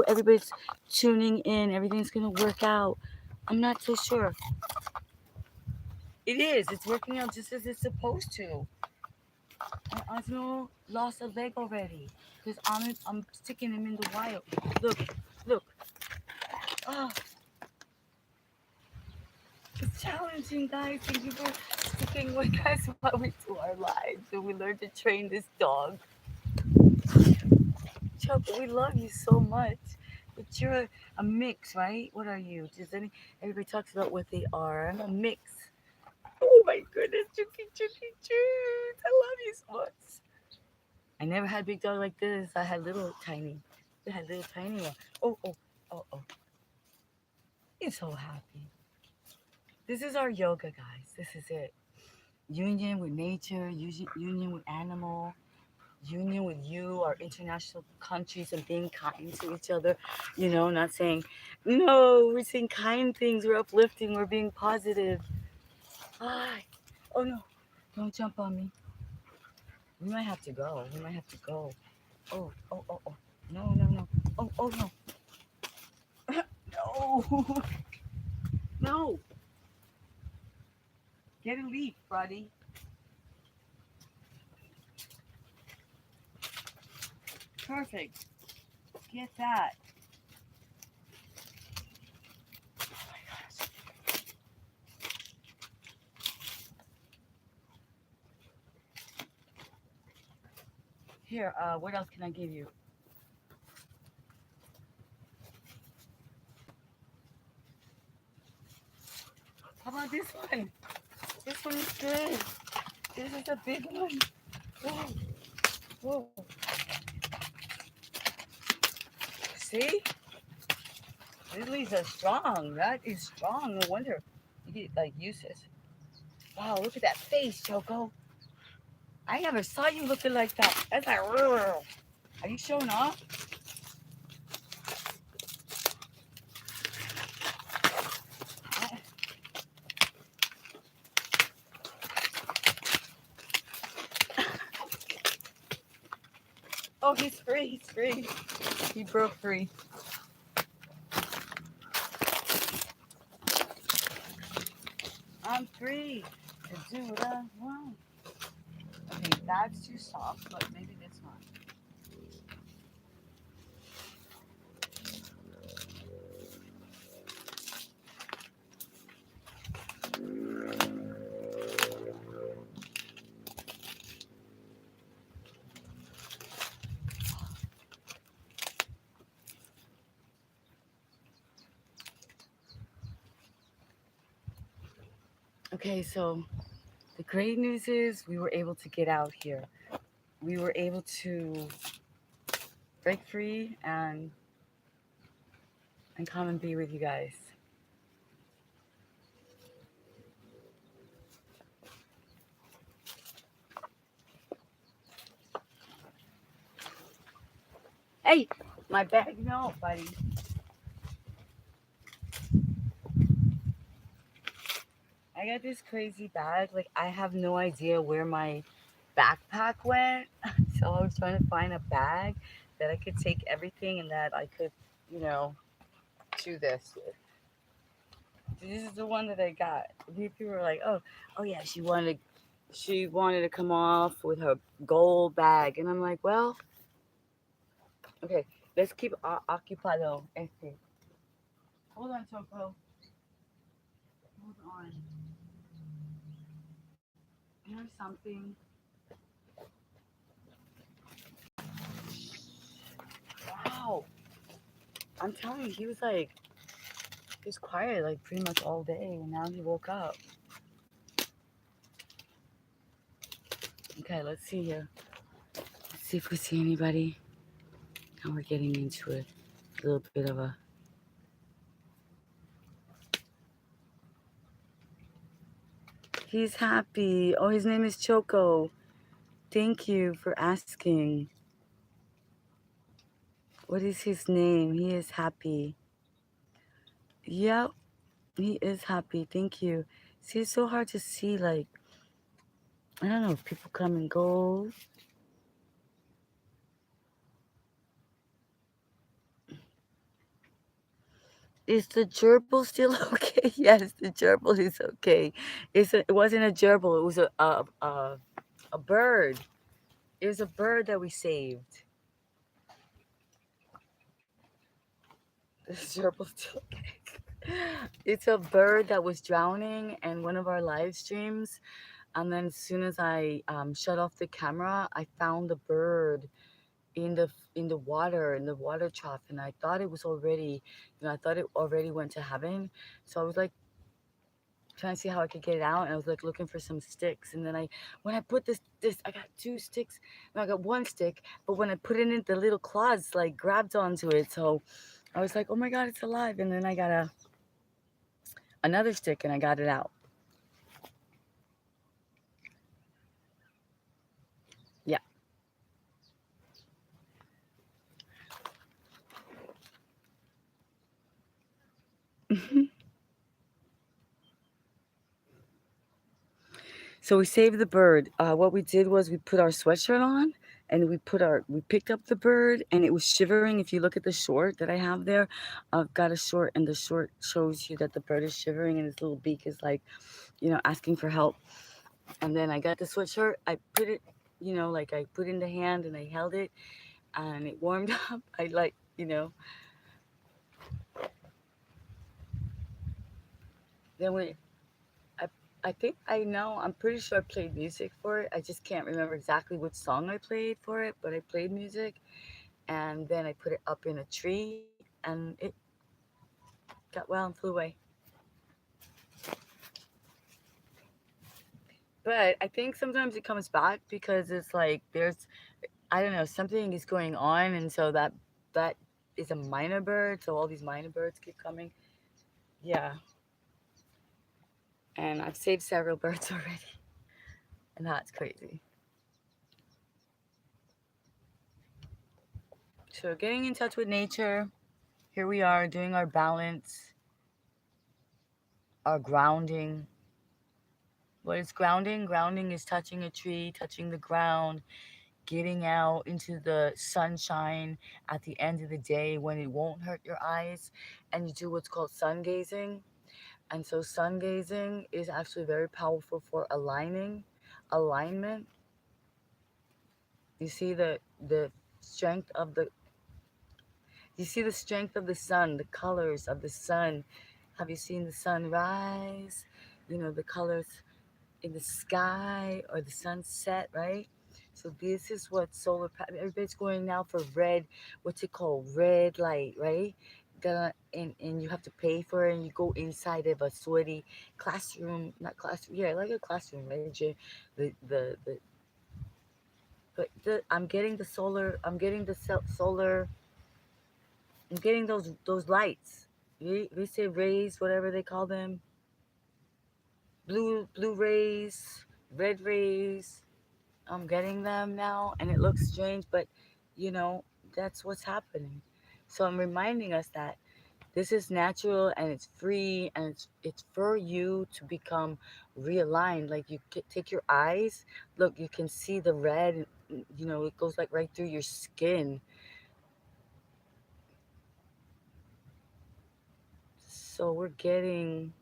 everybody's tuning in, everything's gonna work out. I'm not so sure. It is. It's working out just as it's supposed to. And Osmo lost a leg already because I'm sticking him in the wire. Look, look. Oh, it's challenging, guys. Thank you for sticking with us while we do our lives and we learn to train this dog. Choco, we love you so much. But you're a mix, right? What are you? Everybody talks about what they are. I'm a mix. Oh my goodness, Chucky, Chucky, Chucky. I love you so much. I never had a big dog like this. I had little tiny. I had little tiny one. Oh, oh, oh, oh. He's so happy. This is our yoga, guys. This is it. Union with nature, union with animal, union with you, our international countries, and being kind to each other. Not saying, no, we're saying kind things, we're uplifting, we're being positive. Hi. Oh no, don't jump on me. We might have to go. We might have to go. Oh, oh, oh, oh. No, no, no. Oh, oh, no. No. No. Get a leaf, buddy. Perfect. Get that. Oh my gosh. Here, what else can I give you? How about this one? This one is good. This is a big one. Whoa, whoa. See? These leaves are strong. That is strong. No wonder you get like uses. Wow, look at that face, Choco. I never saw you looking like that. That's like, are you showing off? Oh, he's free. He's free. He broke free. I'm free to do what I want. Okay, that's too soft, but maybe this one. Okay, so the great news is we were able to get out here. We were able to break free and come and be with you guys. Hey, my bag, no, buddy. I got this crazy bag. Like, I have no idea where my backpack went. So I was trying to find a bag that I could take everything and that I could, you know, do this with. This is the one that I got. People were like, oh yeah, she wanted to come off with her gold bag, and I'm like, well, okay, let's keep ocupado. Hold on, Choco. Hold on. Here's something. Wow. I'm telling you, he was quiet like pretty much all day, and now he woke up. Okay, let's see here. Let's see if we see anybody. Now we're getting into it. A little bit of a. He's happy. Oh, his name is Choco. Thank you for asking. What is his name? He is happy. Yep, he is happy. Thank you. See, it's so hard to see. Like, I don't know if people come and go. Is the gerbil still okay? Yes, the gerbil is okay. It wasn't a gerbil. It was a bird. It was a bird that we saved. The gerbil's still okay. It's a bird that was drowning in one of our live streams. And then as soon as I shut off the camera, I found the bird in the water trough, and I thought it was already, I thought it already went to heaven. So I was like trying to see how I could get it out, and I was like looking for some sticks, and then when I put this I got two sticks, no, I got one stick, but when I put it in, the little claws like grabbed onto it, so I was like, oh my god, it's alive, and then I got another stick and I got it out. Yeah. So we saved the bird. What we did was we put our sweatshirt on, and we picked up the bird, and it was shivering. If you look at the short that I have there, I've got a short, and the short shows you that the bird is shivering and his little beak is like, asking for help. And then I got the sweatshirt. I put it, like I put in the hand and I held it, and it warmed up. I like, then I, I think I know. I'm pretty sure I played music for it. I just can't remember exactly which song I played for it, but I played music, and then I put it up in a tree, and it got well and flew away. But I think sometimes it comes back because it's like I don't know, something is going on, and so that is a minor bird. So all these minor birds keep coming. Yeah, and I've saved several birds already, and that's crazy. So getting in touch with nature. Here we are doing our balance, our grounding. What is grounding? Grounding is touching a tree, touching the ground, getting out into the sunshine at the end of the day when it won't hurt your eyes, and you do what's called sun gazing. And so sun gazing is actually very powerful for aligning, alignment. You see the strength of the you see the strength of the sun, the colors of the sun. Have you seen the sun rise? The colors in the sky or the sunset, right? So this is what everybody's going now for red, what's it called? Red light, right? And you have to pay for it, and you go inside of a sweaty classroom, not classroom, yeah, like a classroom, right? The but I'm getting the solar, I'm getting the solar, I'm getting those lights. We say rays, whatever they call them, blue rays, red rays. I'm getting them now, and it looks strange, but you know that's what's happening. So I'm reminding us that this is natural and it's free, and it's for you to become realigned. Like take your eyes, look, you can see the red. It goes like right through your skin. So we're getting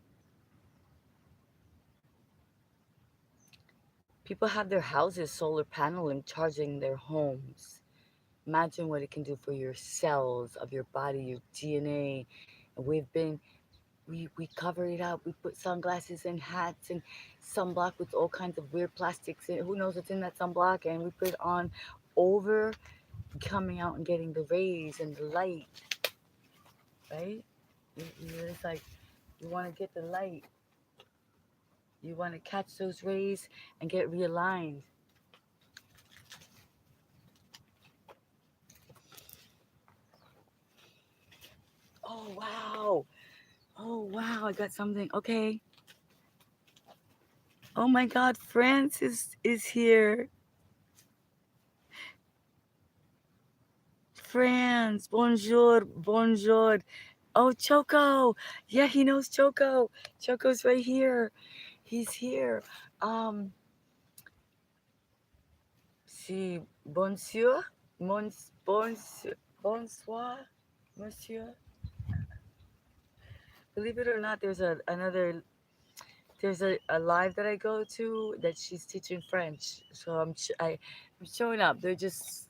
people have their houses solar paneling charging their homes. Imagine what it can do for your cells of your body, your DNA. And we covered it up. We put sunglasses and hats and sunblock with all kinds of weird plastics. And who knows what's in that sunblock? And we put it on over coming out and getting the rays and the light, right? It's like you want to get the light. You want to catch those rays and get realigned. Oh, wow. Oh, wow. I got something. Okay. Oh my God, France is here. France, bonjour, bonjour. Oh, Choco. Yeah, he knows Choco. Choco's right here. He's here. Um, si, bonjour, bonsoir, monsieur. Believe it or not, there's a live that I go to that she's teaching French. So I'm showing up. They're just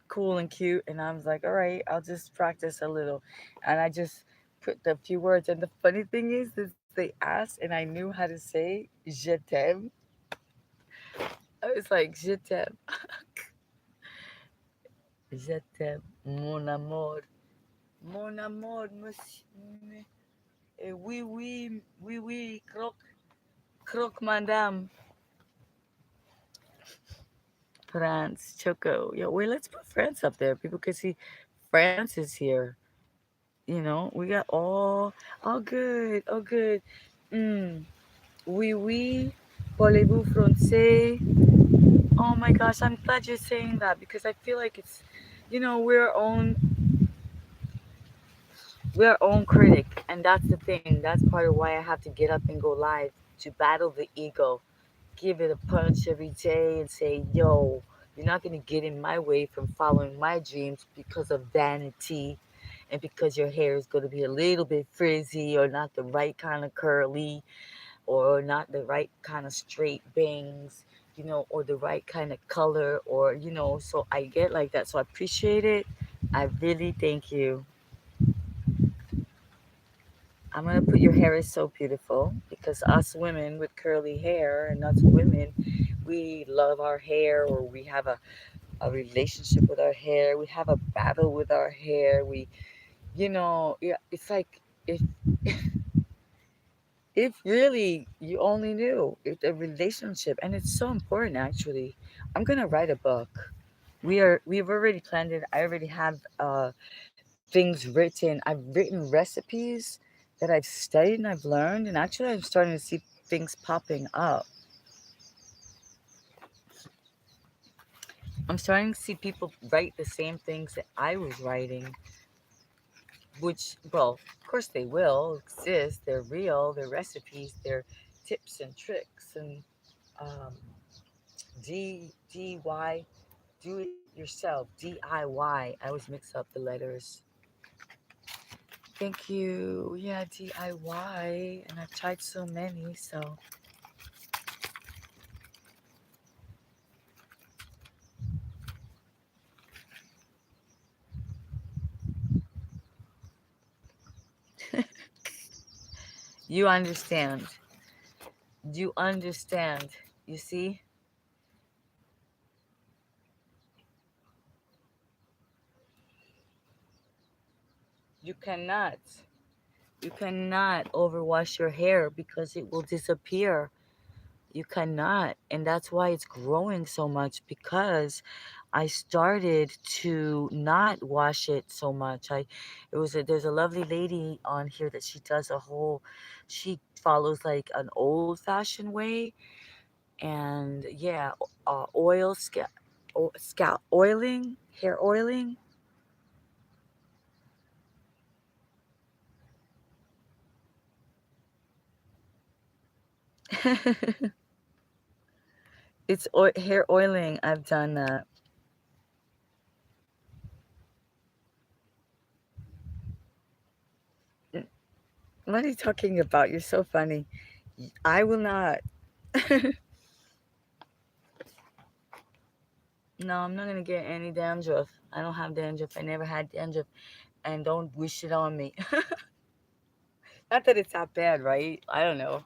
cool and cute, and I was like, all right, I'll just practice a little, and I just put the few words. And the funny thing is they asked, and I knew how to say "je t'aime." I was like "je t'aime." Je t'aime, mon amour. Mon amour, monsieur. Oui, oui, oui, oui. Croque, croque, madame. France, Choco. Yo, wait, let's put France up there. People can see France is here. We got all good, all good. Mm. Oui, oui. Parlez-vous français? Oh my gosh, I'm glad you're saying that because I feel like it's, we're our own critic, and that's the thing. That's part of why I have to get up and go live to battle the ego, give it a punch every day, and say, "Yo, you're not gonna get in my way from following my dreams because of vanity." And because your hair is going to be a little bit frizzy or not the right kind of curly or not the right kind of straight bangs, or the right kind of color, or, so I get like that. So I appreciate it. I really thank you. I'm going to put your hair is so beautiful because us women with curly hair and us women, we love our hair or we have a relationship with our hair. We have a battle with our hair. Yeah, it's like if if really you only knew it's a relationship and it's so important actually. I'm gonna write a book. We've already planned it. I already have things written. I've written recipes that I've studied and I've learned, and actually I'm starting to see things popping up. I'm starting to see people write the same things that I was writing, which, well, of course they will exist. They're real. They're recipes. They're tips and tricks and um, DIY, do it yourself. DIY. I always mix up the letters. Thank you. Yeah, DIY. And I've tried so many. So you understand. You understand. You see? You cannot. You cannot overwash your hair because it will disappear. You cannot. And that's why it's growing so much because I started to not wash it so much. There's a lovely lady on here that she follows like an old fashioned way. And yeah, oil, scalp oiling, hair oiling. Hair oiling. I've done that. N- What are you talking about? You're so funny. I will not. No, I'm not gonna get any dandruff. I don't have dandruff. I never had dandruff, and don't wish it on me. Not that it's that bad, right? I don't know.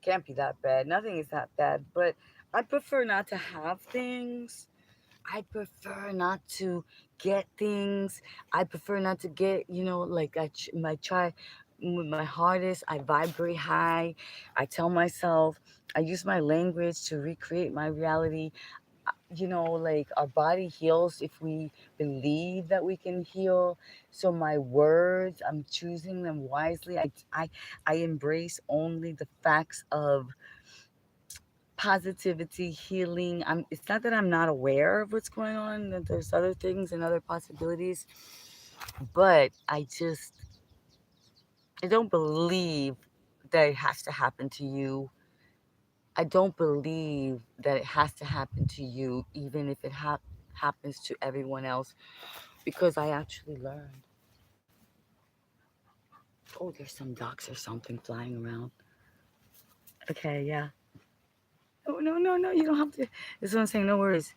Can't be that bad. Nothing is that bad. But I prefer not to have things. I prefer not to get things. I prefer not to get, like I try with my hardest. I vibrate high. I tell myself, I use my language to recreate my reality. Like our body heals if we believe that we can heal. So my words, I'm choosing them wisely. I embrace only the facts of positivity, healing. It's not that I'm not aware of what's going on, that there's other things and other possibilities, but I don't believe that it has to happen to you. I don't believe that it has to happen to you, even if it happens to everyone else, because I actually learned. Oh, there's some ducks or something flying around. Okay, yeah. Oh, no, no, no, you don't have to. This is what I'm saying. No worries.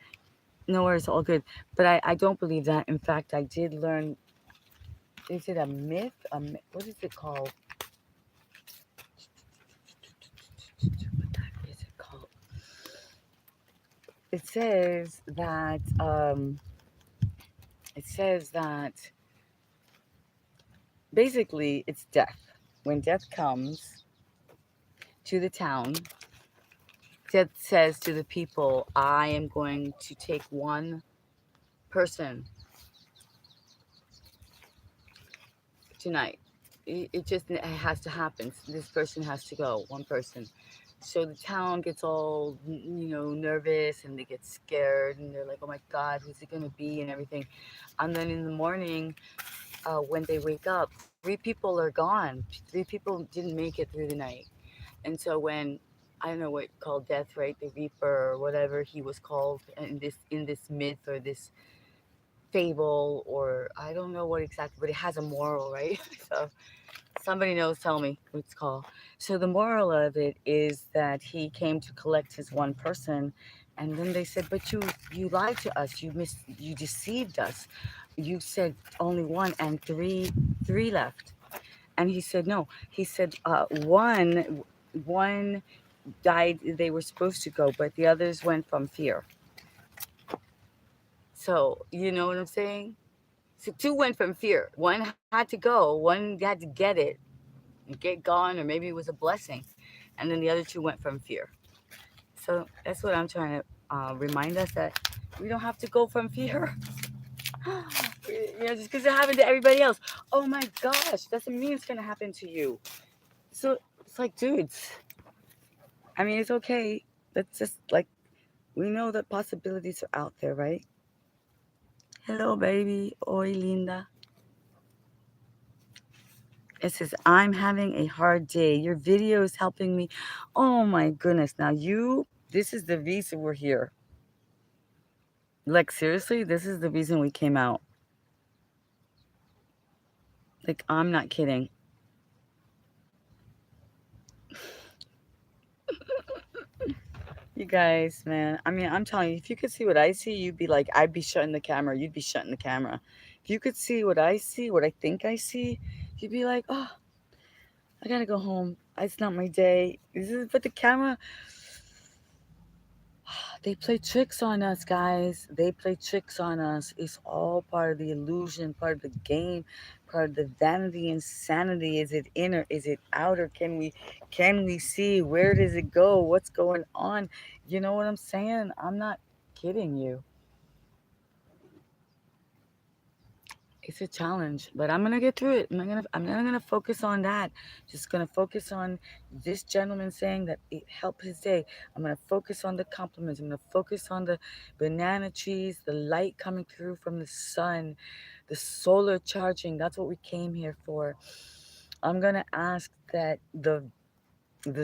No worries. All good. But I don't believe that. In fact, I did learn. Is it a myth? What is it called? What the heck is it called? It says that it says that basically it's death. When death comes to the town, death says to the people, I am going to take one person tonight. It just it has to happen. This person has to go, one person. So the town gets all, nervous and they get scared and they're like, oh my God, who's it going to be and everything. And then in the morning, when they wake up, three people are gone. Three people didn't make it through the night. And so when I don't know what called death, right? The Reaper or whatever he was called in this myth or this fable, or I don't know what exactly, but it has a moral, right? So somebody knows, tell me what it's called. So the moral of it is that he came to collect his one person, and then they said, but you lied to us, you deceived us. You said only one, and three left. And he said no. He said one died. They were supposed to go, but the others went from fear. So you know what I'm saying? So two went from fear. One had to go. One had to get it and get gone, or maybe it was a blessing, and then the other two went from fear. So that's what I'm trying to remind us, that we don't have to go from fear. Just because it happened to everybody else. Oh my gosh, doesn't mean it's gonna happen to you. So it's like, dudes. I mean, it's okay. Let's just like, we know that possibilities are out there, right? Hello, baby. Oi, linda. It says, I'm having a hard day. Your video is helping me. Oh my goodness. Now, this is the reason we're here. Like, seriously, this is the reason we came out. Like, I'm not kidding. You guys, man. I mean, I'm telling you, if you could see what I see, you'd be like, I'd be shutting the camera. You'd be shutting the camera. If you could see what I see, what I think I see, you'd be like, oh, I gotta go home. It's not my day. But the camera, they play tricks on us, guys. They play tricks on us. It's all part of the illusion, part of the game, part of the vanity, insanity. Is it inner? Is it outer? Can we see? Where does it go? What's going on? You know what I'm saying? I'm not kidding you. It's a challenge, but I'm gonna get through it. I'm not gonna focus on that. Just gonna focus on this gentleman saying that it helped his day. I'm gonna focus on the compliments. I'm gonna focus on the banana trees, the light coming through from the sun, the solar charging. That's what we came here for. I'm gonna ask that the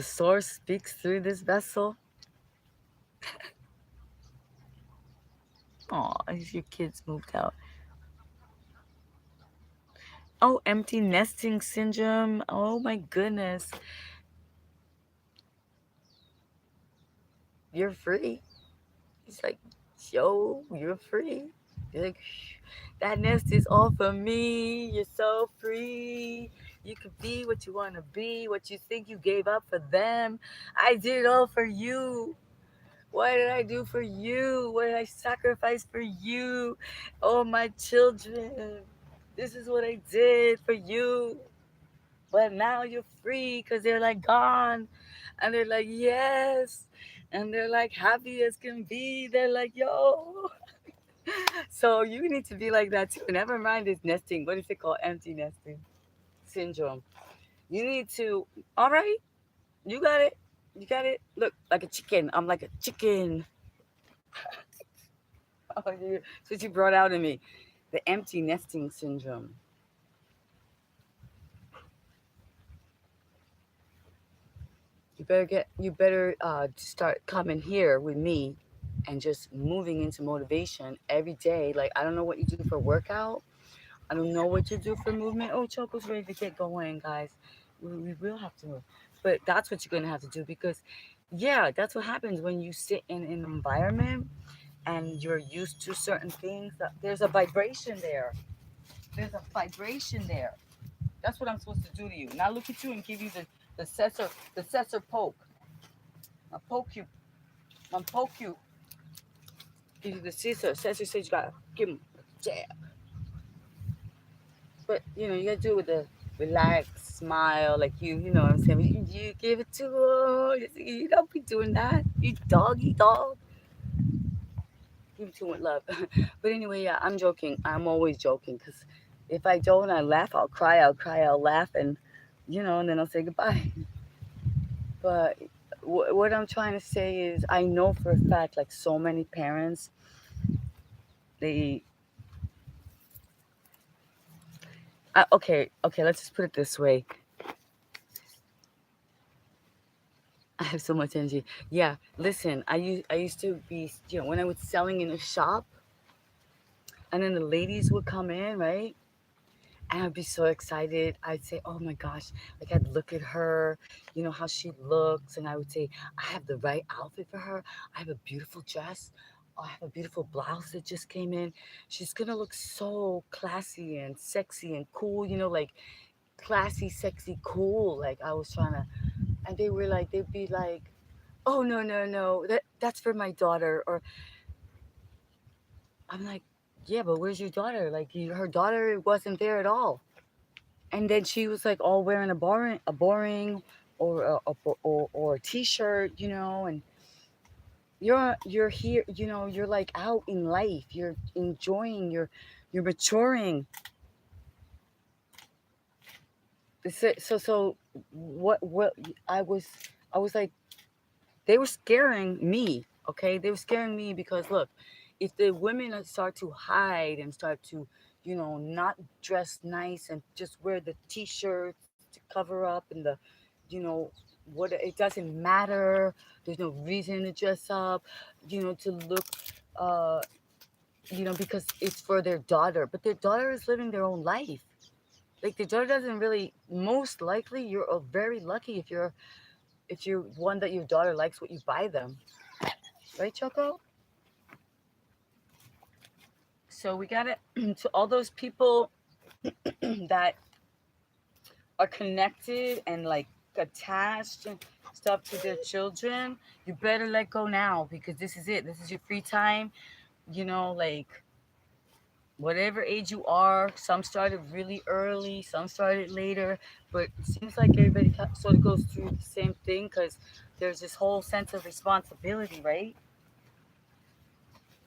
source speaks through this vessel. Oh, your kids moved out. Oh, empty nesting syndrome. Oh my goodness. You're free. He's like, yo, you're free. You're like, that nest is all for me. You're so free. You can be what you want to be, what you think you gave up for them. I did it all for you. What did I do for you? What did I sacrifice for you? Oh, my children. This is what I did for you. But now you're free because they're like gone. And they're like, yes. And they're like happy as can be. They're like, yo. So you need to be like that too. Never mind this nesting. What is it called? Empty nesting syndrome. You need to, all right, you got it. You got it. Look, like a chicken. I'm like a chicken. Oh, that's what you brought out of me. The empty nesting syndrome. You better start coming here with me and just moving into motivation every day. Like, I don't know what you do for workout. I don't know what you do for movement. Oh, Choco's ready to get going, guys. We will have to move. But that's what you're going to have to do, because, yeah, that's what happens when you sit in an environment and you're used to certain things. There's a vibration there. There's a vibration there. That's what I'm supposed to do to you. Not look at you and give you the cessor poke. I poke you. I poke you. Give you the scissor. Scissor says you gotta give him a jab. But you gotta do it with a relaxed smile, like you know what I'm saying. You give it to her. You don't be doing that. You doggy dog. Give it to him with love. But anyway, yeah, I'm joking. I'm always joking because if I don't, I laugh. I'll cry. I'll cry. I'll laugh, and and then I'll say goodbye. But what I'm trying to say is, I know for a fact, like so many parents, they okay, let's just put it this way. I have so much energy. Yeah, listen, I used to be, when I was selling in a shop, and then the ladies would come in, right? And I'd be so excited. I'd say, "Oh my gosh!" Like I'd look at her, how she looks, and I would say, "I have the right outfit for her. I have a beautiful dress. Oh, I have a beautiful blouse that just came in. She's gonna look so classy and sexy and cool. Like classy, sexy, cool." Like I was trying to, and they'd be like, "Oh no, no, no, that's for my daughter." Or I'm like, "Yeah, but where's your daughter? Like her daughter wasn't there at all." And then she was like all wearing a boring or a t-shirt, and you're here, you're like out in life, you're enjoying, you're maturing. So what I was like, they were scaring me. Okay, they were scaring me because look, if the women start to hide and start to not dress nice and just wear the t-shirts to cover up, and the you know what, it doesn't matter, there's no reason to dress up, to look, uh because it's for their daughter, but their daughter is living their own life. Like the daughter doesn't really, most likely you're very lucky if you're one that your daughter likes what you buy them, right, Choco? So we got to to all those people that are connected and like attached and stuff to their children, you better let go now, because this is it. This is your free time. Like whatever age you are, some started really early, some started later, but it seems like everybody sort of goes through the same thing because there's this whole sense of responsibility, right?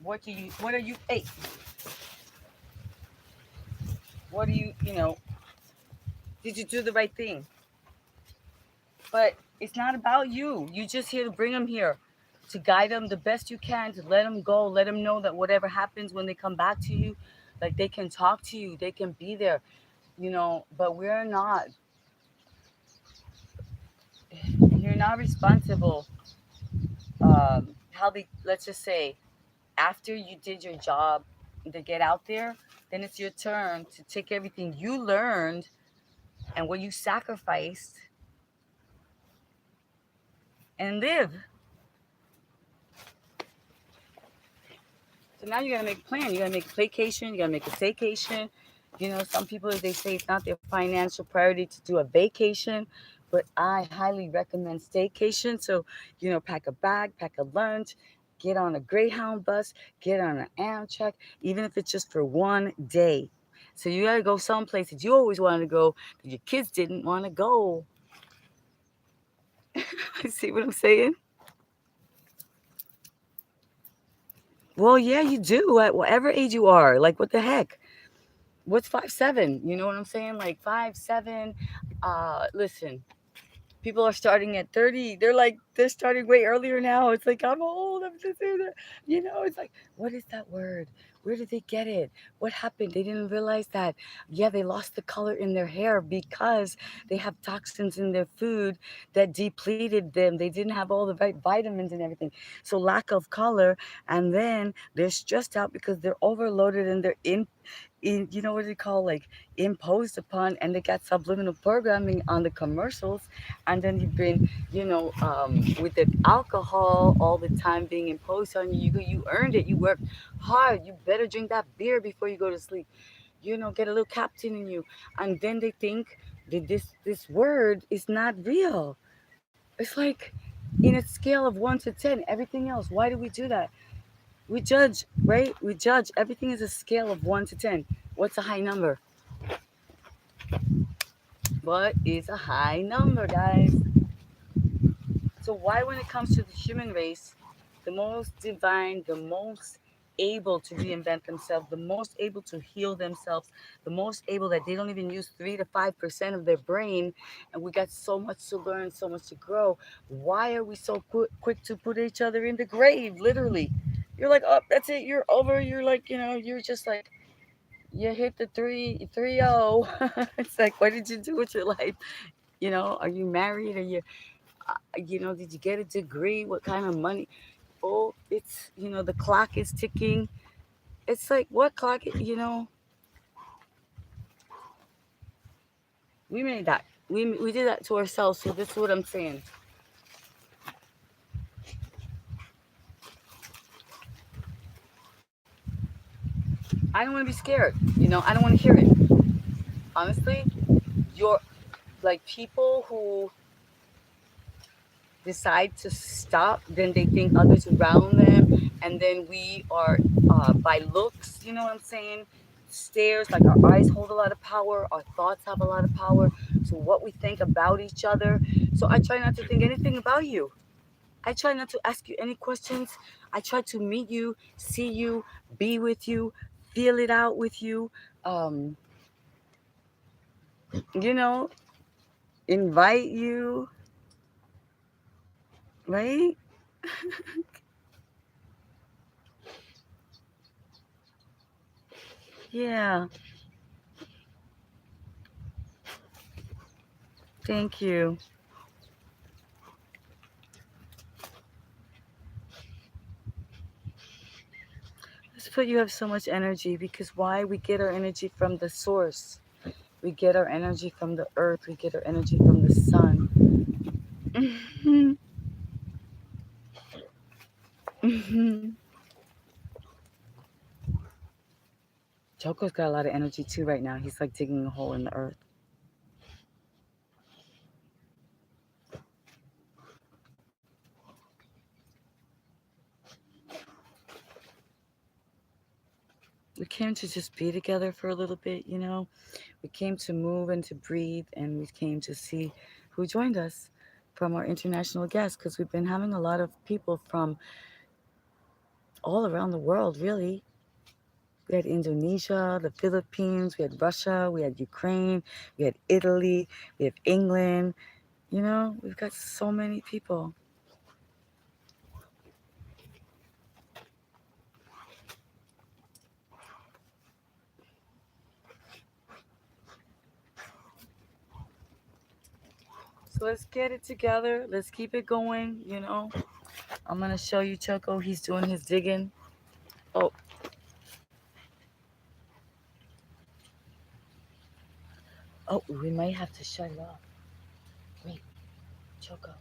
What are you, hey, what do did you do the right thing? But it's not about you. You're just here to bring them here, to guide them the best you can, to let them go, let them know that whatever happens when they come back to you, like they can talk to you, they can be there, but we're not, you're not responsible. How they, let's just say, after you did your job to get out there, then it's your turn to take everything you learned and what you sacrificed and live. So now you gotta make a plan. You gotta make a vacation. You gotta make a staycation. Some people, they say it's not their financial priority to do a vacation, but I highly recommend staycation. So, pack a bag, pack a lunch, get on a Greyhound bus, get on an Amtrak, even if it's just for one day. So you gotta go some places you always wanted to go, but your kids didn't want to go. See what I'm saying? Well, yeah, you do at whatever age you are. Like, what the heck? What's 5'7"? You know what I'm saying? Like 5'7". Listen, people are starting at 30. They're starting way earlier now. It's like, I'm old. I'm just doing that. It's like, what is that word? Where did they get it? What happened? They didn't realize that. Yeah, they lost the color in their hair because they have toxins in their food that depleted them. They didn't have all the right vitamins and everything. So lack of color, and then they're stressed out because they're overloaded and they're in, what they call, like, imposed upon, and they got subliminal programming on the commercials. And then you've been, with the alcohol all the time being imposed on you, you earned it, you worked hard, you better drink that beer before you go to sleep, get a little captain in you. And then they think that this word is not real. It's like, in a scale of 1 to 10, everything else, why do we do that? We judge, right? We judge. Everything is a scale of 1 to 10. What's a high number? What is a high number, guys? So why, when it comes to the human race, the most divine, the most able to reinvent themselves, the most able to heal themselves, the most able that they don't even use 3 to 5% of their brain, and we got so much to learn, so much to grow. Why are we so quick to put each other in the grave? Literally, you're like, oh, that's it, you're over. You're like, you're just like, you hit the 3-0. It's like, what did you do with your life? Are you married? Are you did you get a degree? What kind of money? Oh, it's, the clock is ticking. It's like, what clock? We made that. We did that to ourselves. So this is what I'm saying. I don't want to be scared. I don't want to hear it. Honestly, you're like people who decide to stop, then they think others around them, and then we are, by looks, you know what I'm saying? Stares, like our eyes hold a lot of power, our thoughts have a lot of power. So what we think about each other. So I try not to think anything about you. I try not to ask you any questions. I try to meet you, see you, be with you, feel it out with you. Um, you know, invite you, right? Yeah. Thank you. Let's put, you have so much energy, because why? We get our energy from the source. We get our energy from the earth. We get our energy from the sun. Mhm. Mhm. Choco's got a lot of energy too right now. He's like digging a hole in the earth. We came to just be together for a little bit. We came to move and to breathe, and we came to see who joined us from our international guests, because we've been having a lot of people from all around the world, really. We had Indonesia, the Philippines, we had Russia, we had Ukraine, we had Italy, we have England. We've got so many people. So let's get it together. Let's keep it going. I'm going to show you Choco. He's doing his digging. Oh, oh, we might have to shut it off. Wait, Choco.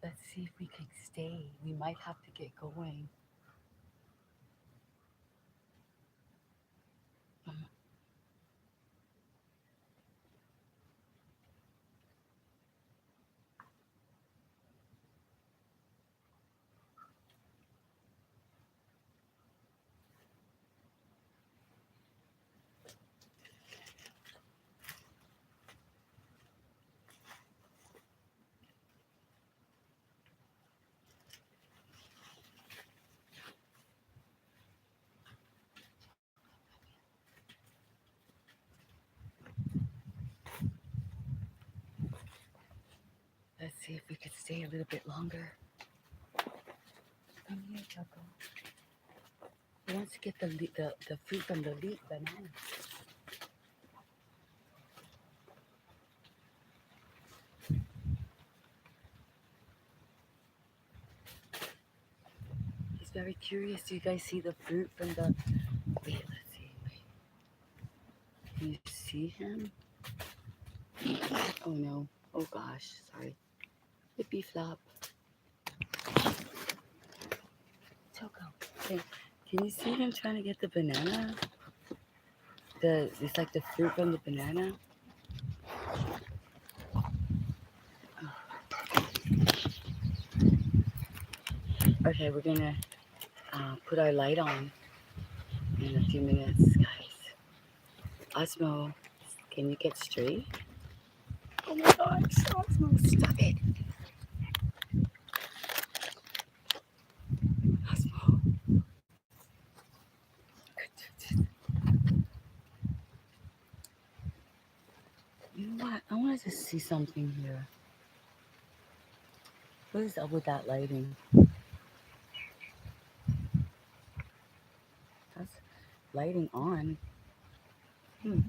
Let's see if we can stay. We might have to get going. Let's see if we could stay a little bit longer. Come here, Choco. He wants to get the fruit from the banana. very curious. Do you guys see the fruit from the... Wait, let's see. Wait. Can you see him? Oh no. Oh gosh. Sorry. Flippy flop. Choco. Okay. Can you see him trying to get the banana? It's like the fruit from the banana. Okay, we're gonna put our light on in a few minutes, guys. Osmo, can you get straight? Oh my gosh, Osmo, stop it. Osmo. You know what? I want to see something here. What is up with that lighting? That's lighting on. Hmm.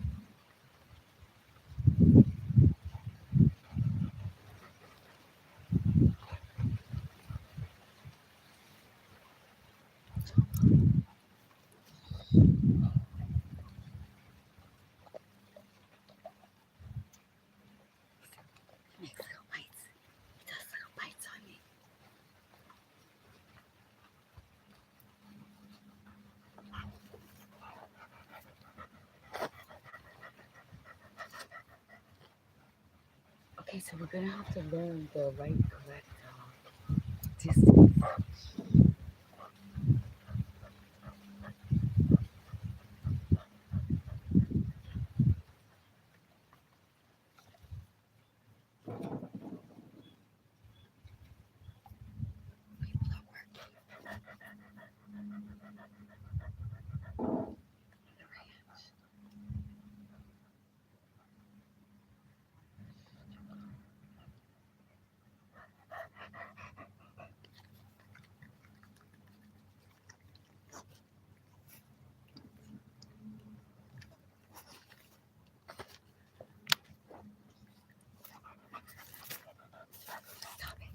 He makes little bites. He does little bites on me. Okay, so we're gonna have to learn the correct distance. People are working the ranch. Stop it.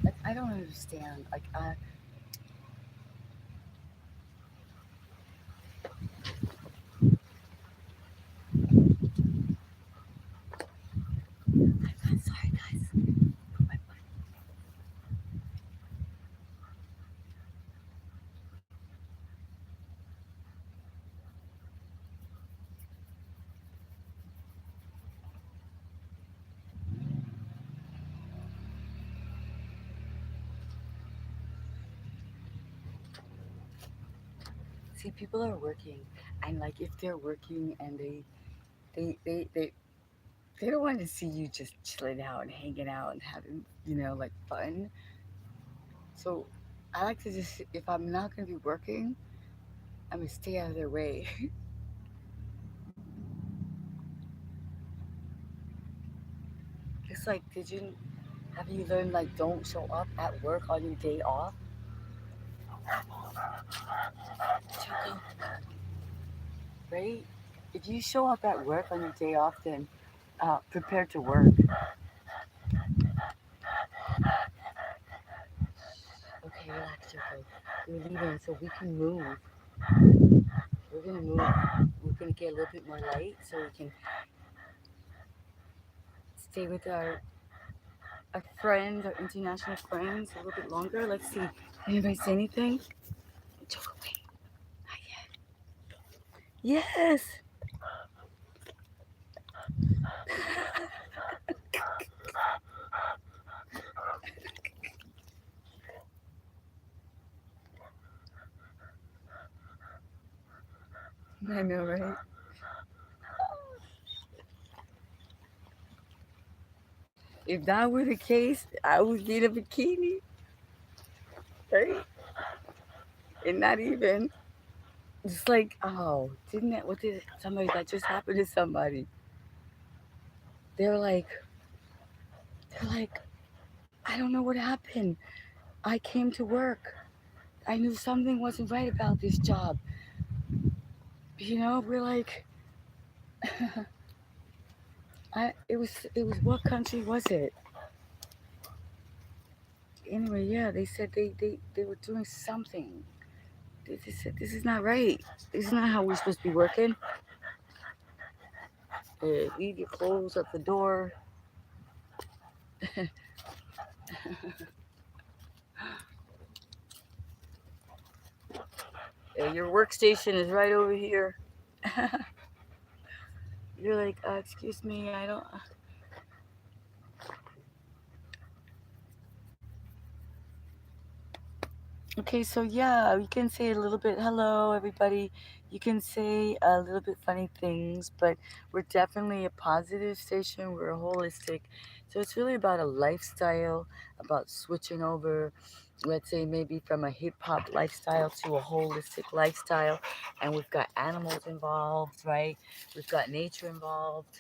Like, I don't understand. Like, I'm sorry, guys. See, people are working, and like, if they're working and they, they, they, they don't want to see you just chilling out and hanging out and having, like fun. So I like to just, if I'm not going to be working, I'm going to stay out of their way. It's like, have you learned, like, don't show up at work on your day off? Choco, right? If you show up at work on your day off, then prepare to work. Okay, relax, Choco. We're leaving so we can move. We're gonna move. We're gonna get a little bit more light so we can stay with our friends, our international friends, a little bit longer. Let's see. Anybody say anything? Choco, wait. Not yet. Yes. I know, right? If that were the case, I would need a bikini, right? And not even. It's like, oh, didn't that? What did somebody that just happened to somebody? They're like, they're like, I don't know what happened. I came to work. I knew something wasn't right about this job. We're like, it was what country was it? Anyway, yeah, they said they were doing something. They said this is not right. This is not how we're supposed to be working. Leave your clothes at the door. Your workstation is right over here. You're like, excuse me, I don't. Okay, so yeah, you can say a little bit hello, everybody. You can say a little bit funny things, but we're definitely a positive station. We're holistic. So it's really about a lifestyle, about switching over, let's say maybe from a hip hop lifestyle to a holistic lifestyle. And we've got animals involved, right? We've got nature involved.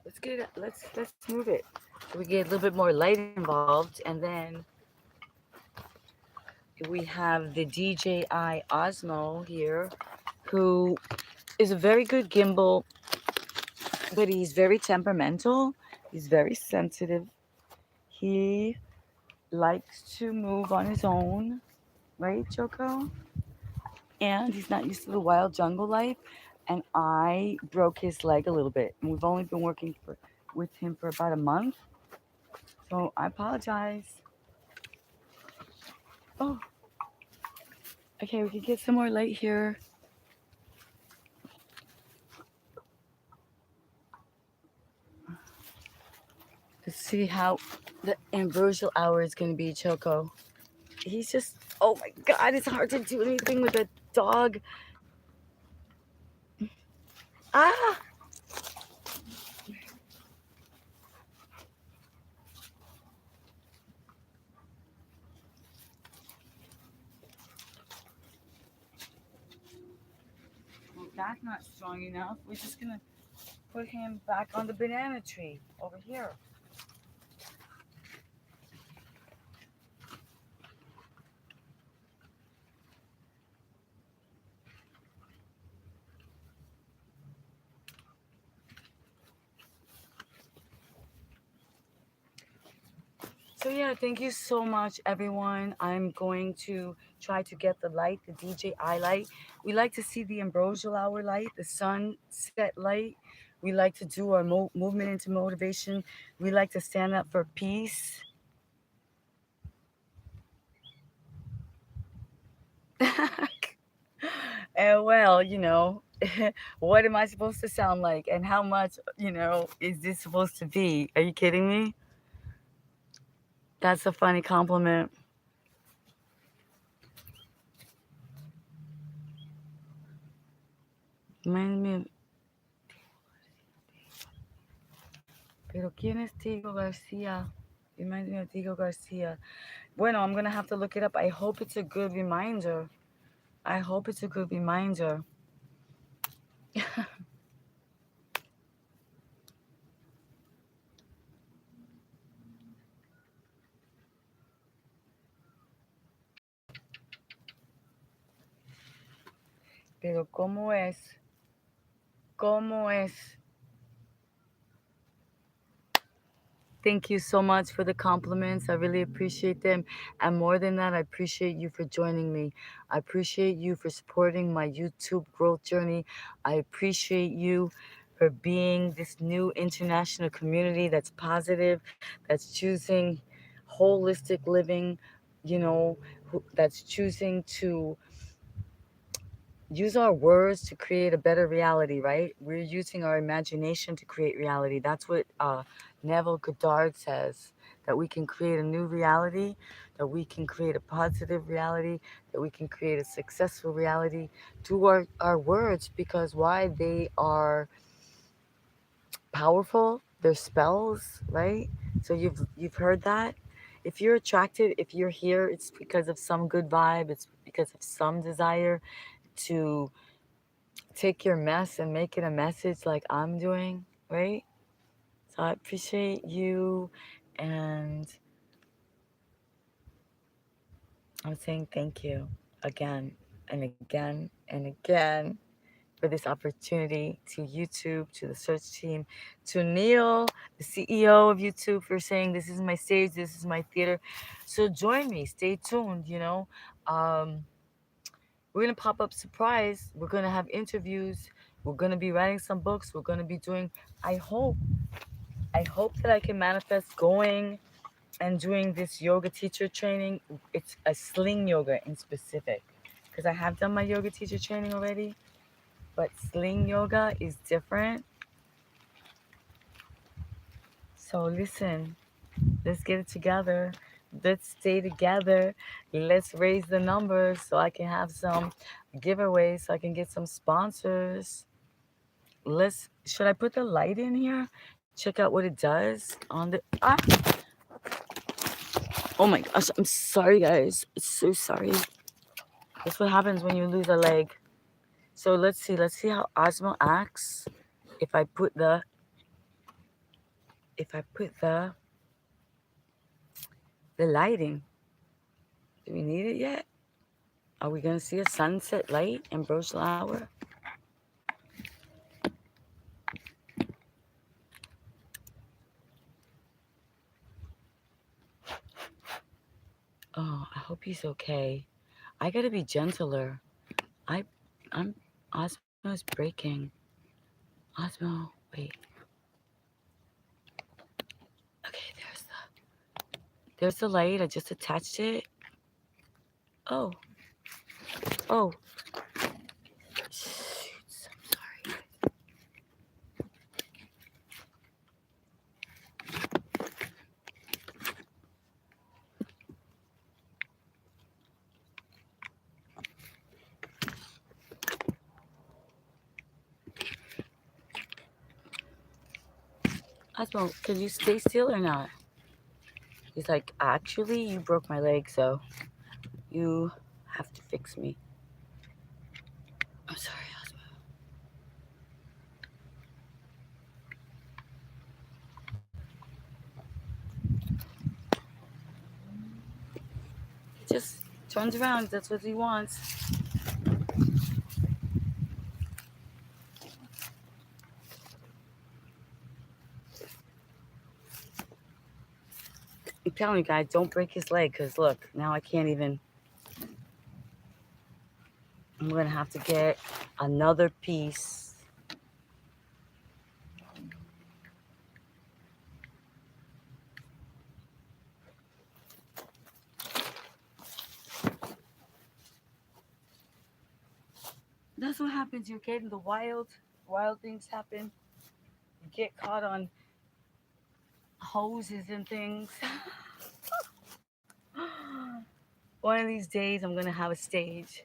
Let's move it. So we get a little bit more light involved, and then we have the DJI Osmo here, who is a very good gimbal, but he's very temperamental. He's very sensitive. He likes to move on his own, right, Choco? And he's not used to the wild jungle life. And I broke his leg a little bit, and we've only been working with him for about a month. So I apologize. Oh, okay, we could get some more light here. Let's see how the ambrosial hour is going to be, Choco. He's just, oh my God, it's hard to do anything with a dog. Ah! Well, that's not strong enough. We're just going to put him back on the banana tree over here. So yeah, thank you so much, everyone. I'm going to try to get the light, the DJI light. We like to see the ambrosial hour light, the sunset light. We like to do our movement into motivation. We like to stand up for peace. And well, what am I supposed to sound like? And how much, is this supposed to be? Are you kidding me? That's a funny compliment. Reminds me of, pero ¿quién es Tigo Garcia? Reminds me of Tigo Garcia. Bueno, I'm going to have to look it up. I hope it's a good reminder. I hope it's a good reminder. Pero ¿cómo es? ¿Cómo es? Thank you so much for the compliments. I really appreciate them. And more than that, I appreciate you for joining me. I appreciate you for supporting my YouTube growth journey. I appreciate you for being this new international community that's positive, that's choosing holistic living, that's choosing to use our words to create a better reality, right? We're using our imagination to create reality. That's what Neville Goddard says, that we can create a new reality, that we can create a positive reality, that we can create a successful reality through our words, because why? They are powerful, they're spells, right? So you've heard that. If you're attracted, if you're here, it's because of some good vibe, it's because of some desire to take your mess and make it a message like I'm doing, right? So I appreciate you, and I'm saying thank you again and again and again for this opportunity to YouTube, to the search team, to Neil, the CEO of YouTube, for saying this is my stage, this is my theater. So join me, stay tuned. We're gonna pop up surprise. We're gonna have interviews. We're gonna be writing some books. We're gonna be doing. I hope. I hope that I can manifest going and doing this yoga teacher training. It's a sling yoga in specific, because I have done my yoga teacher training already. But sling yoga is different. So listen, let's get it together. Let's stay together. Let's raise the numbers so I can have some giveaways, so I can get some sponsors. Let's should I put the light in here? Check out what it does on the oh my gosh, I'm sorry guys. It's so sorry. That's what happens when you lose a leg. So let's see how Osmo acts if I put the if I put the lighting. Do we need it yet? Are we gonna see a sunset light in Brochlower? Oh, I hope he's okay. I gotta be gentler. I I'm Osmo's breaking. Osmo, wait. Okay, there's the light. I just attached it. Oh, oh. Shoots, I'm sorry. Osmo, can you stay still or not? He's like, actually, you broke my leg, so you have to fix me. I'm sorry, Osmo. He just turns around. That's what he wants. I'm telling you guys, don't break his leg, because look, now I can't even. I'm going to have to get another piece. That's what happens. You're getting the wild things happen. You get caught on hoses and things. One of these days, I'm going to have a stage,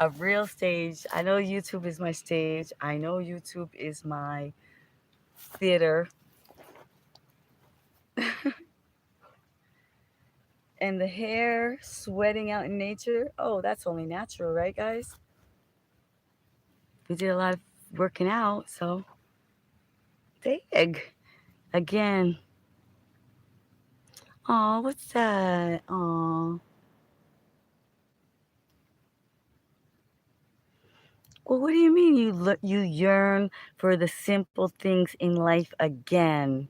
a real stage. I know YouTube is my stage. I know YouTube is my theater. And the hair sweating out in nature. Oh, that's only natural, right, guys? We did a lot of working out, so dig. Again. Oh, what's that? Oh. Well, what do you mean you yearn for the simple things in life again?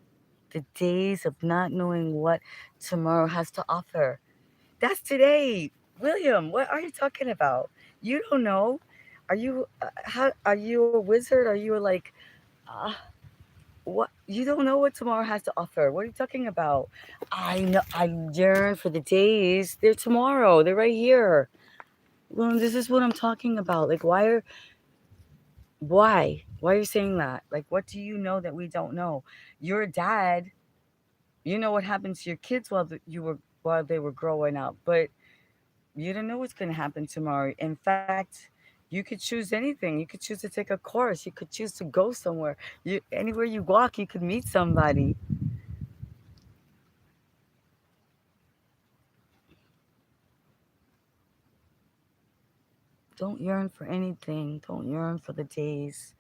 The days of not knowing what tomorrow has to offer. That's today. William, what are you talking about? You don't know. Are you how are you a wizard? Are you like uh, what you don't know what tomorrow has to offer? What are you talking about? I know I yearn for the days. They're tomorrow. They're right here. Well, this is what I'm talking about. Like why are you saying that? Like what do you know that we don't know? Your dad, you know what happened to your kids while they were growing up, but you don't know what's going to happen tomorrow. In fact, you could choose anything. You could choose to take a course. You could choose to go somewhere. Anywhere you walk, you could meet somebody. Don't yearn for anything. Don't yearn for the days.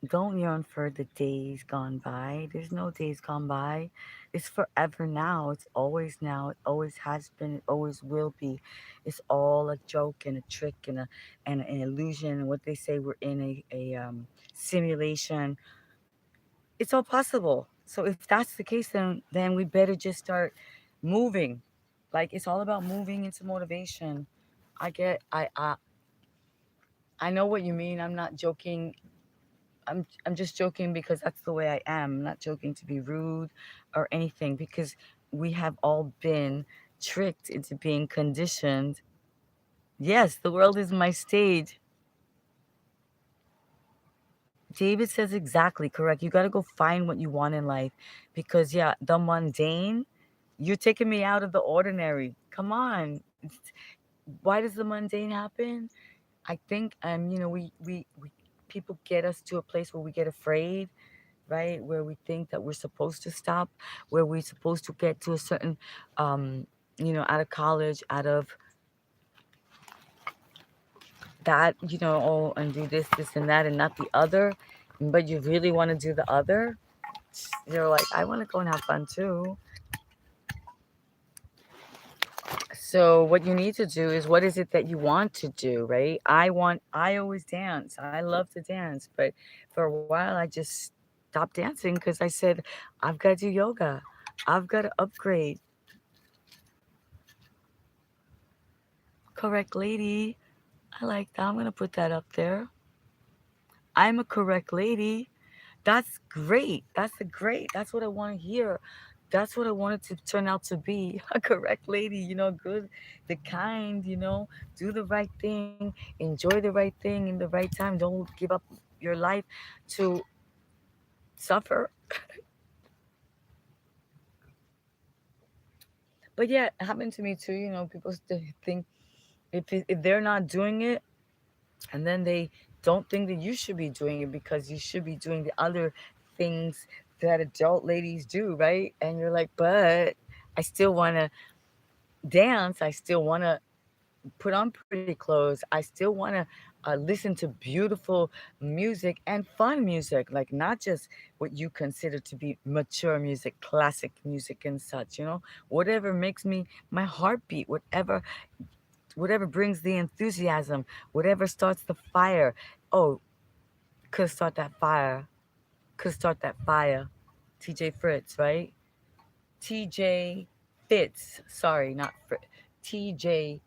Don't yearn for the days gone by. There's no days gone by. It's forever now. It's always now. It always has been. It always will be. It's all a joke and a trick and an illusion. And what they say, we're in a simulation. It's all possible. So if that's the case, then we better just start moving. Like it's all about moving into motivation. I get. I know what you mean. I'm not joking. I'm just joking because that's the way I am. I'm not joking to be rude or anything because we have all been tricked into being conditioned. Yes, the world is my stage. David says exactly correct. You got to go find what you want in life because yeah, the mundane, you're taking me out of the ordinary. Come on. Why does the mundane happen? I think we people get us to a place where we get afraid, right? Where we think that we're supposed to stop, where we're supposed to get to a certain, out of college, out of that, oh, and do this and that, and not the other. But you really want to do the other. You're like, I want to go and have fun too. So what you need to do is what is it that you want to do, right? I always dance. I love to dance, but for a while I just stopped dancing because I said, I've got to do yoga. I've got to upgrade. Correct lady. I like that. I'm going to put that up there. I'm a correct lady. That's great. That's what I want to hear. That's what I wanted to turn out to be. A correct lady, good, the kind, do the right thing, enjoy the right thing in the right time. Don't give up your life to suffer. But yeah, it happened to me too. People still think if they're not doing it, and then they don't think that you should be doing it because you should be doing the other things that adult ladies do, right? And you're like, but I still want to dance. I still want to put on pretty clothes. I still want to listen to beautiful music and fun music, like not just what you consider to be mature music, classic music, and such. Whatever makes me my heartbeat, whatever brings the enthusiasm, whatever starts the fire. Oh, could start that fire. Could start that fire. TJ Fritz, right? TJ Fitz. Sorry, not Fritz. TJ.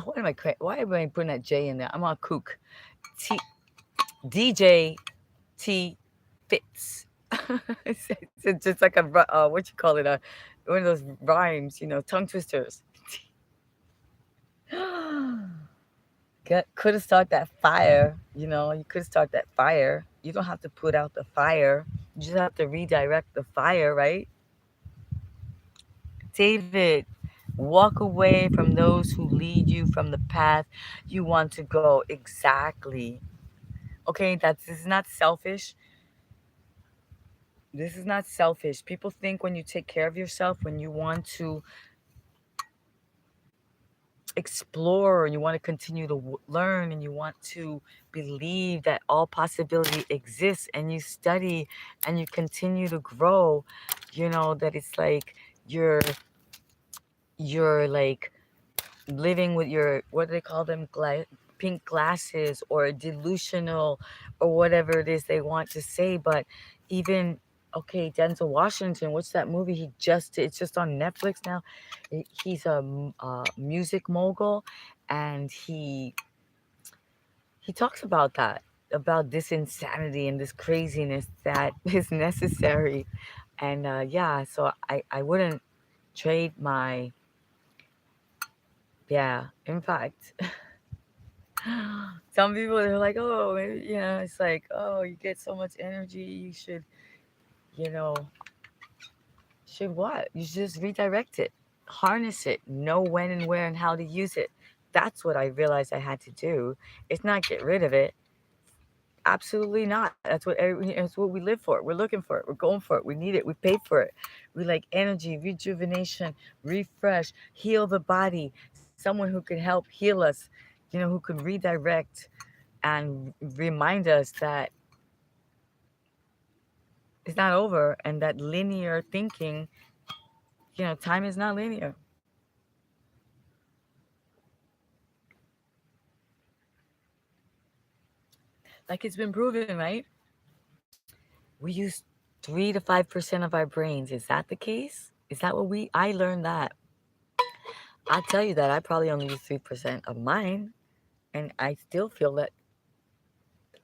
What am I? Why am I putting that J in there? I'm on kook. T DJ T Fitz. It's just like a what you call it, one of those rhymes, tongue twisters. Could have started that fire. You could have started that fire. You don't have to put out the fire. You just have to redirect the fire, right? David, walk away from those who lead you from the path you want to go. Exactly. Okay, this is not selfish. This is not selfish. People think when you take care of yourself, when you want to explore and you want to continue to learn and you want to believe that all possibility exists and you study and you continue to grow, that it's like you're like living with your, what do they call them, pink glasses or delusional or whatever it is they want to say. But even, okay, Denzel Washington, what's that movie he just did? It's just on Netflix now. He's a music mogul, and he talks about that, about this insanity and this craziness that is necessary. And yeah, so I wouldn't trade my, yeah, in fact, some people are like, oh, maybe, it's like, oh, you get so much energy, you should, you know, should what? You should just redirect it, harness it, know when and where and how to use it. That's what I realized I had to do. It's not get rid of it. Absolutely not. That's what we live for. We're looking for it. We're going for it. We need it. We pay for it. We like energy, rejuvenation, refresh, heal the body. Someone who can help heal us, who can redirect and remind us that It's not over. And that linear thinking, time is not linear. Like it's been proven, right? We use 3 to 5% of our brains. Is that the case? Is that what I learned that? I tell you that I probably only use 3% of mine, and I still feel that,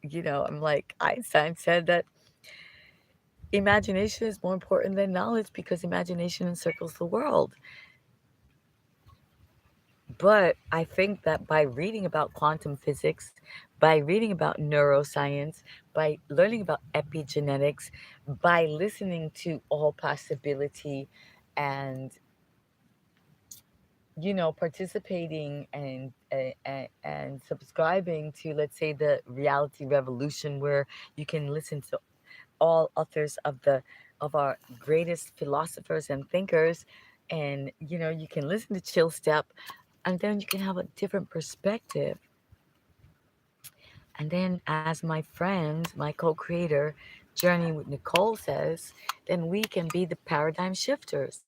I'm like Einstein said that imagination is more important than knowledge because imagination encircles the world. But I think that by reading about quantum physics, by reading about neuroscience, by learning about epigenetics, by listening to all possibility and participating and subscribing to, let's say, the reality revolution, where you can listen to all authors of our greatest philosophers and thinkers, and you can listen to Chill Step, and then you can have a different perspective. And then, as my friend, my co-creator, Journey with Nicole says, then we can be the paradigm shifters,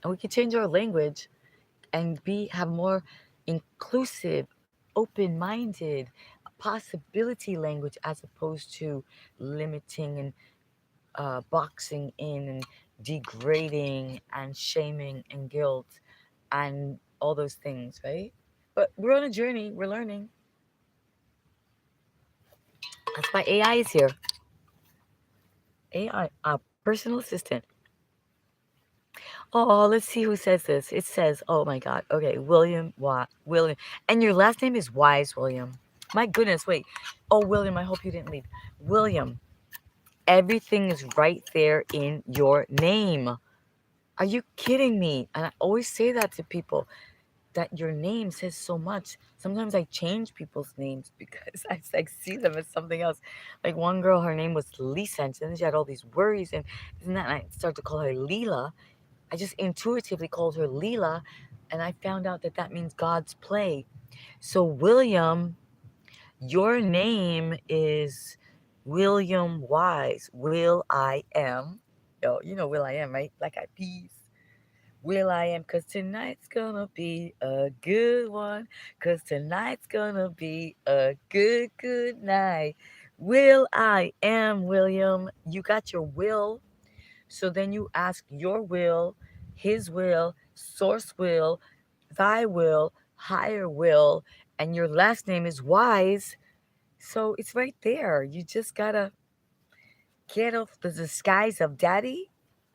and we can change our language and have more inclusive, open-minded, possibility language, as opposed to limiting and boxing in and degrading and shaming and guilt and all those things, right? But we're on a journey. We're learning. That's why AI is here. AI, our personal assistant. Oh, let's see who says this. It says, "Oh my God." Okay, William, and your last name is Wise, William. My goodness, wait. Oh, William, I hope you didn't leave. William, everything is right there in your name. Are you kidding me? And I always say that to people, that your name says so much. Sometimes I change people's names because I like see them as something else. Like one girl, her name was Lisa, and then she had all these worries, and isn't that? And I started to call her Leela. I just intuitively called her Leela, and I found out that that means God's play. So William, your name is William Wise. Will I am. Yo, you know Will I am, right? Like I peace. Will I am, cause tonight's gonna be a good one. Cause tonight's gonna be a good night. Will I am, William. You got your will. So then you ask your will, his will, source will, thy will, higher will, and your last name is Wise. So it's right there. You just gotta get off the disguise of daddy,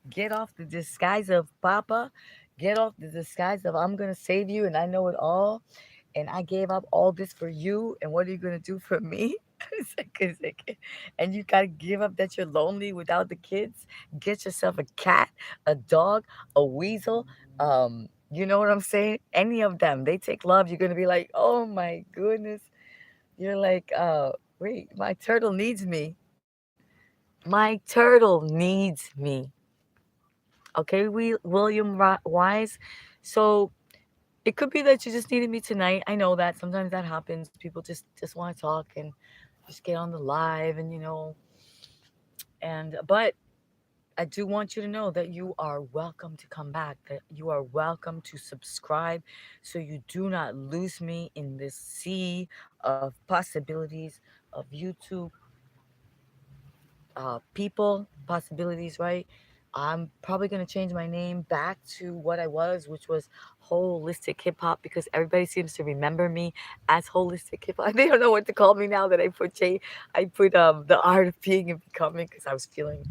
get off the disguise of papa, get off the disguise of I'm gonna save you and I know it all, and I gave up all this for you, and what are you gonna do for me? And you gotta give up that you're lonely without the kids. Get yourself a cat, a dog, a weasel. You know what I'm saying? Any of them, they take love. You're gonna be like, oh my goodness. You're like, wait, my turtle needs me. My turtle needs me. Okay, William Wise. So it could be that you just needed me tonight. I know that sometimes that happens. People just want to talk and just get on the live, and but I do want you to know that you are welcome to come back, that you are welcome to subscribe, so you do not lose me in this sea of possibilities of YouTube people, possibilities, right? I'm probably going to change my name back to what I was, which was holistic hip hop, because everybody seems to remember me as holistic hip hop. They don't know what to call me now that I put the art of being and becoming, because I was feeling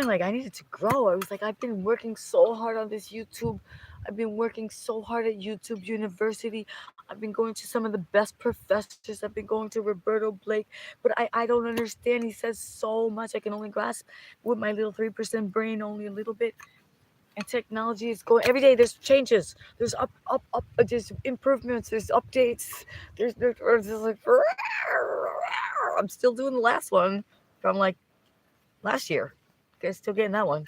like I needed to grow. I was like, I've been working so hard on this YouTube. I've been working so hard at YouTube University. I've been going to some of the best professors. I've been going to Roberto Blake. But I don't understand. He says so much. I can only grasp with my little 3% brain only a little bit. And technology is going every day. There's changes. There's up. There's improvements. There's updates. There's like, I'm still doing the last one from like last year. You guys still getting that one.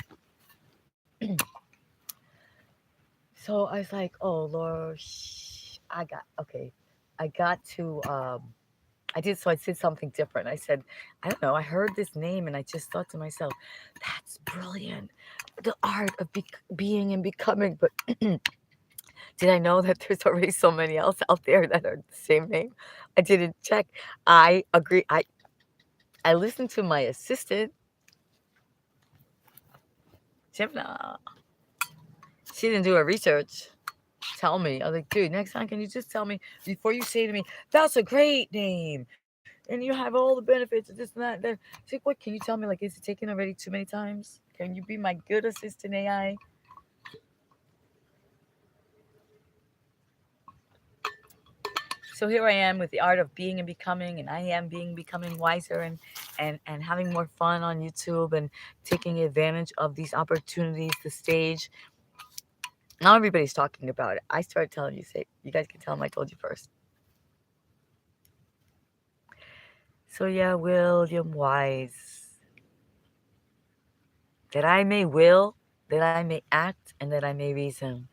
So I was like, oh Lord, I got okay. I got to I said something different. I said, I don't know, I heard this name and I just thought to myself, that's brilliant. The art of being and becoming. But did I know that there's already so many else out there that are the same name? I didn't check. I agree. I listened to my assistant, Jimna. She didn't do her research. Tell me. I was like, dude, next time, can you just tell me before you say to me, that's a great name and you have all the benefits of this and that? Then she's like, what? Can you tell me? Like, is it taken already too many times? Can you be my good assistant AI? So here I am with the art of being and becoming, and I am being becoming wiser and having more fun on YouTube and taking advantage of these opportunities, the stage. Now everybody's talking about it. I started telling you, say you guys can tell them I told you first. So yeah, William Wise. That I may will, that I may act, and that I may reason.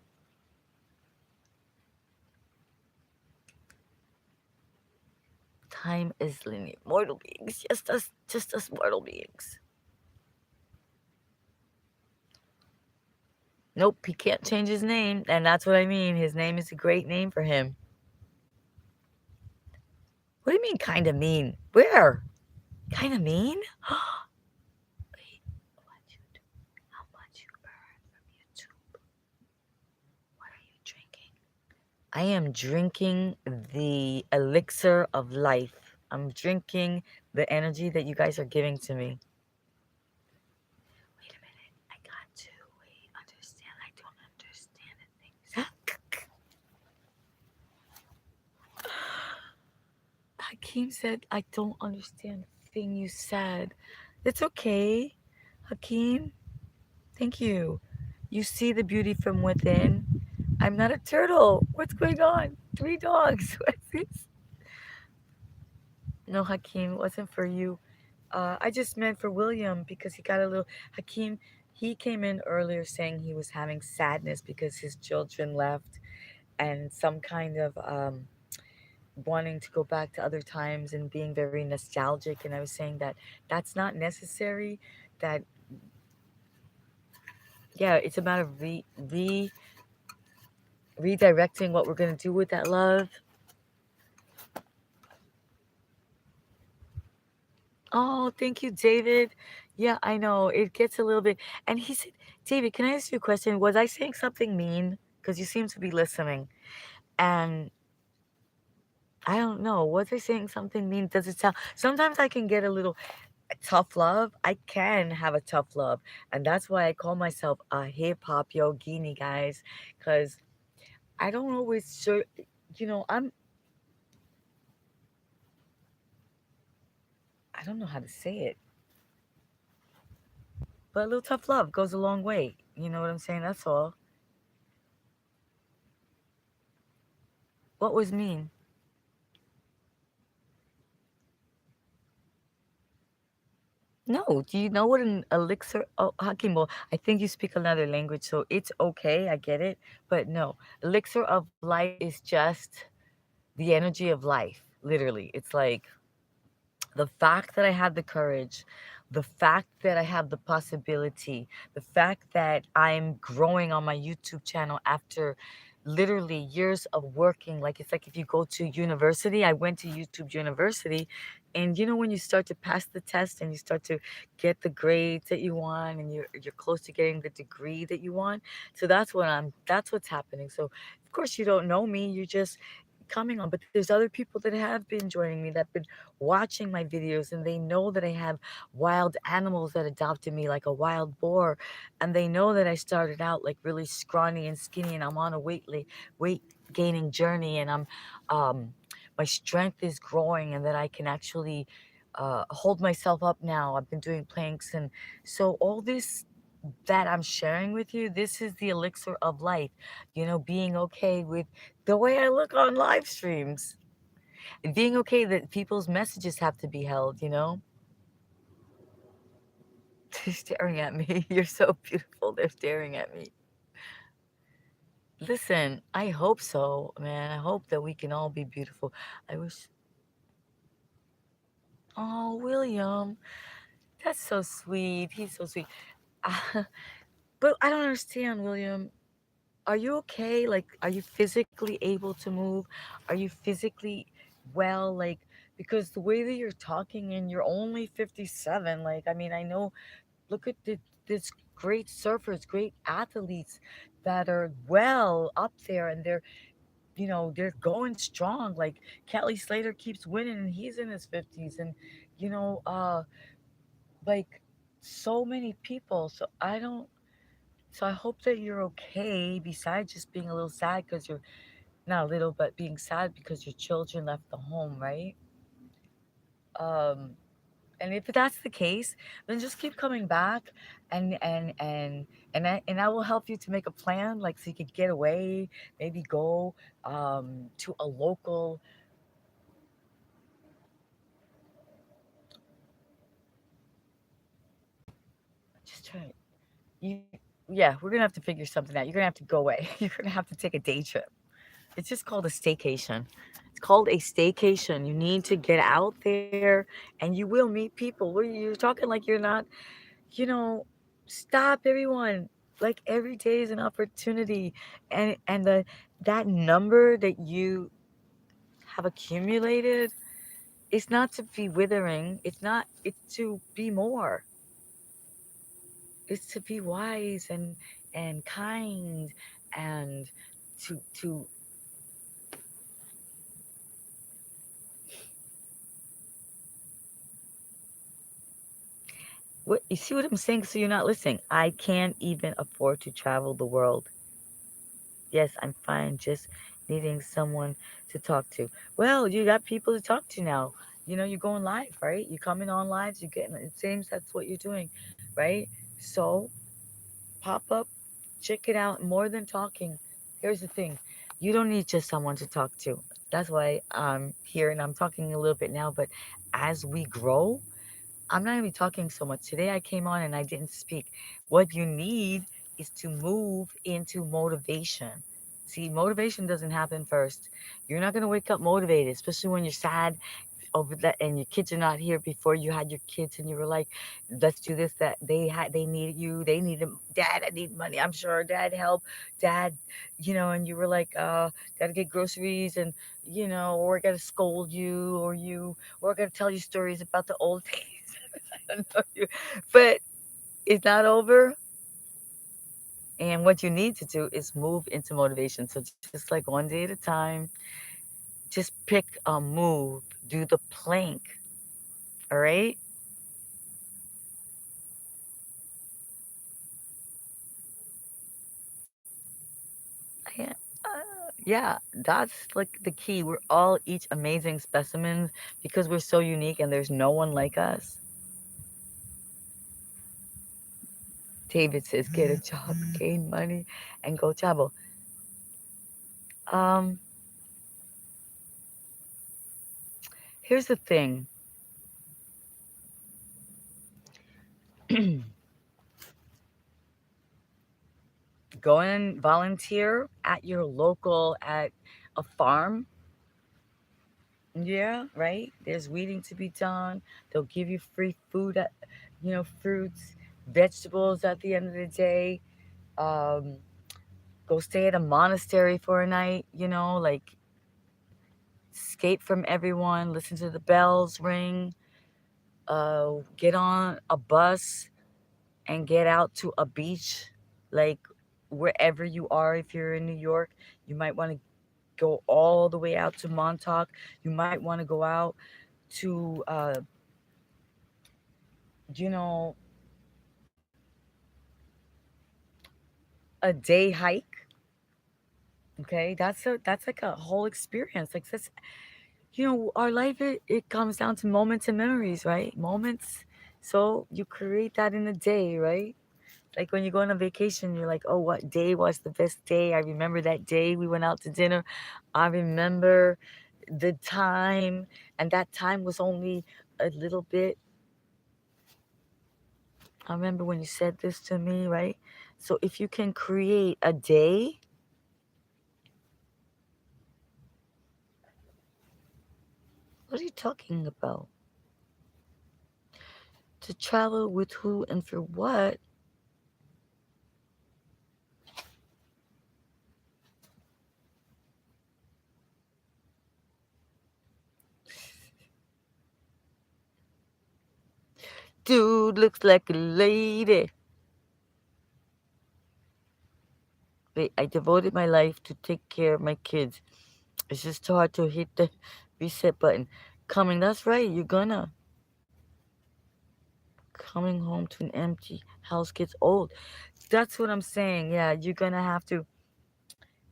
Time is linear. Mortal beings, just us mortal beings. Nope, he can't change his name, and that's what I mean. His name is a great name for him. What do you mean, kind of mean? Where? Kind of mean? Wait, what you do? How much you earn from YouTube? What are you drinking? I am drinking the elixir of life. I'm drinking the energy that you guys are giving to me. Wait a minute. I got to wait. Understand? I don't understand the things. Hakeem said, I don't understand a thing you said. It's okay, Hakeem. Thank you. You see the beauty from within. I'm not a turtle. What's going on? Three dogs. What's this? No, Hakeem, it wasn't for you. I just meant for William because he got a little. Hakeem, he came in earlier saying he was having sadness because his children left and some kind of wanting to go back to other times and being very nostalgic. And I was saying that that's not necessary. That, yeah, it's a matter of redirecting what we're going to do with that love. Oh, thank you, David. Yeah, I know. It gets a little bit. And he said, David, can I ask you a question? Was I saying something mean? Because you seem to be listening. And I don't know. Was I saying something mean? Does it sound. Sometimes I can get a little tough love. I can have a tough love. And that's why I call myself a hip hop yogini, guys. Because I don't always sure. I don't know how to say it. But a little tough love goes a long way. You know what I'm saying? That's all. What was mean? No, do you know what an elixir? Oh, Hakimo, I think you speak another language, so it's okay. I get it. But no, elixir of life is just the energy of life. Literally, it's like the fact that I had the courage, the fact that I have the possibility, the fact that I'm growing on my YouTube channel after literally years of working. Like, it's like if you go to university, I went to YouTube University, and when you start to pass the test and you start to get the grades that you want, and you're close to getting the degree that you want. So that's what's happening. So of course you don't know me, you're just coming on, but there's other people that have been joining me, that have been watching my videos, and they know that I have wild animals that adopted me, like a wild boar, and they know that I started out like really scrawny and skinny, and I'm on a weight gaining journey, and my strength is growing, and that I can actually hold myself up now. I've been doing planks, and so all this that I'm sharing with you, this is the elixir of life. Being okay with the way I look on live streams, being okay that people's messages have to be held. They're staring at me. You're so beautiful. They're staring at me. Listen, I hope so, man. I hope that we can all be beautiful. I wish. Oh, William, that's so sweet. He's so sweet. But I don't understand, William. Are you okay? Like, are you physically able to move? Are you physically well? Like, because the way that you're talking and you're only 57, like, I mean, I know, look at this great surfers, great athletes that are well up there and they're going strong. Like, Kelly Slater keeps winning and he's in his 50s. And, you know, like, so many people. So I hope that you're okay, besides just being a little sad because you're not a little, but being sad because your children left the home, right? Um, and if that's the case, then just keep coming back, and I will help you to make a plan, like so you could get away, maybe go to a local. Just try you. Yeah, we're gonna have to figure something out. You're gonna have to go away. You're gonna have to take a day trip. It's just called a staycation. It's called a staycation. You need to get out there and you will meet people. You're talking like you're not, you know, stop everyone. Like every day is an opportunity. And that number that you have accumulated, it's not to be withering. It's to be more. It's to be wise and kind and to what you see what I'm saying? So you're not listening. I can't even afford to travel the world. Yes, I'm fine just needing someone to talk to. Well, you got people to talk to now. You're going live, right? You're coming on lives, you're getting it seems that's what you're doing, right? So pop up, check it out. More than talking. Here's the thing. You don't need just someone to talk to. That's why I'm here and I'm talking a little bit now, but as we grow, I'm not gonna be talking so much. Today I came on and I didn't speak. What you need is to move into motivation. See, motivation doesn't happen first. You're not gonna wake up motivated, especially when you're sad over that and your kids are not here before you had your kids and you were like, let's do this, that they needed you, they needed dad, I need money, I'm sure dad help, dad, and you were like, gotta get groceries and or I gotta scold you or I gotta tell you stories about the old days. I don't know you, but it's not over. And what you need to do is move into motivation. So just like one day at a time, just pick a move, do the plank. All right. Yeah, yeah, that's like the key. We're all each amazing specimens because we're so unique and there's no one like us. David says, get a job, gain money, and go travel. Um, Here's the thing. Go and volunteer at your local at a farm. Yeah, right. There's weeding to be done. They'll give you free food at, fruits, vegetables at the end of the day. Um, Go stay at a monastery for a night, like escape from everyone, listen to the bells ring, get on a bus and get out to a beach, like wherever you are. If you're in New York, you might want to go all the way out to Montauk. You might want to go out to, you know, a day hike. Okay, that's like a whole experience. Like this, our life it comes down to moments and memories, right? Moments. So you create that in a day, right? Like when you go on a vacation, you're like, oh, what day was the best day? I remember that day we went out to dinner. I remember the time, and that time was only a little bit. I remember when you said this to me, right? So if you can create a day, what are you talking about? To travel with who and for what? Dude looks like a lady. Wait, I devoted my life to take care of my kids. It's just hard to hit the reset button. Coming, that's right, you're gonna. Coming home to an empty house gets old. That's what I'm saying. Yeah, you're gonna have to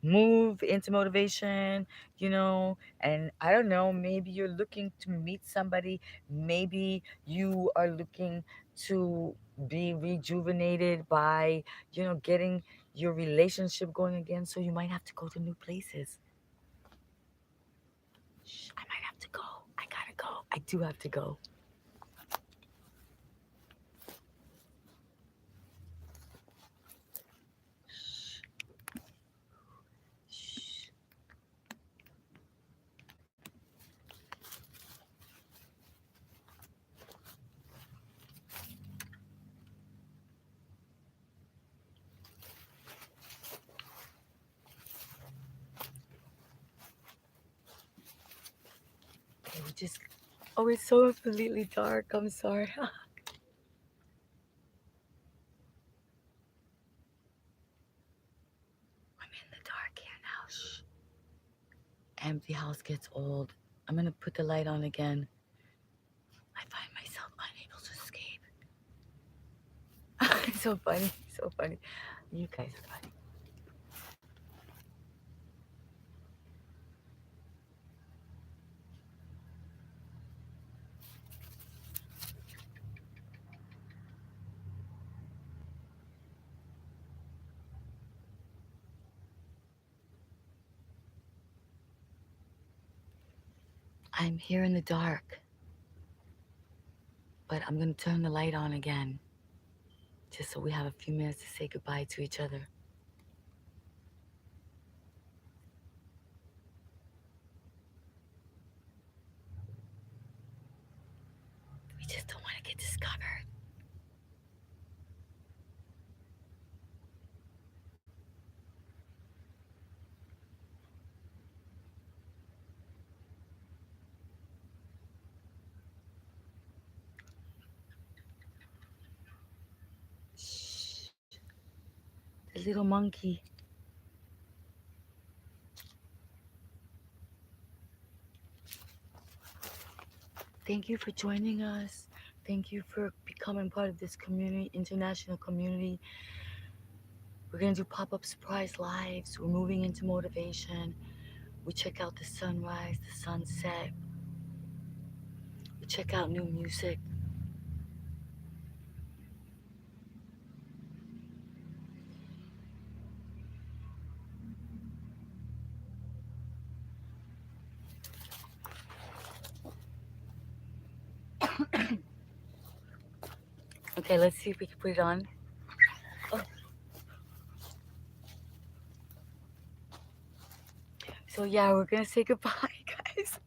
move into motivation, and I don't know, maybe you're looking to meet somebody, maybe you are looking to be rejuvenated by, getting your relationship going again, so you might have to go to new places. Shh, I might have to go. I gotta go. I do have to go. Shh. Okay, we just. Oh, it's so completely dark. I'm sorry. I'm in the dark here now. Shh. Empty house gets old. I'm gonna put the light on again. I find myself unable to escape. It's so funny, so funny. You guys are funny. I'm here in the dark, but I'm gonna turn the light on again, just so we have a few minutes to say goodbye to each other. We just don't want to get discovered. Shh. The little monkey. Thank you for joining us. Thank you for becoming part of this community, international community. We're gonna do pop-up surprise lives. We're moving into motivation. We check out the sunrise, the sunset. We check out new music. Okay, let's see if we can put it on. Oh, so yeah, we're gonna say goodbye, guys.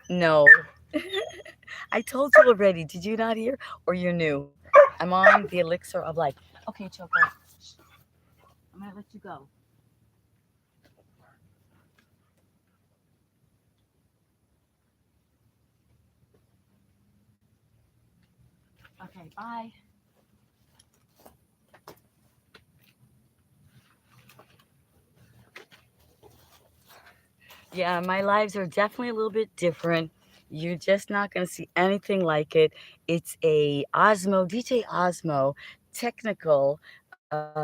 No. I told you already. Did you not hear? Or you're new? I'm on the elixir of life. Okay, Choco. I'm gonna let you go. Okay, bye. Yeah, my lives are definitely a little bit different. You're just not going to see anything like it. It's a Osmo, DJ Osmo technical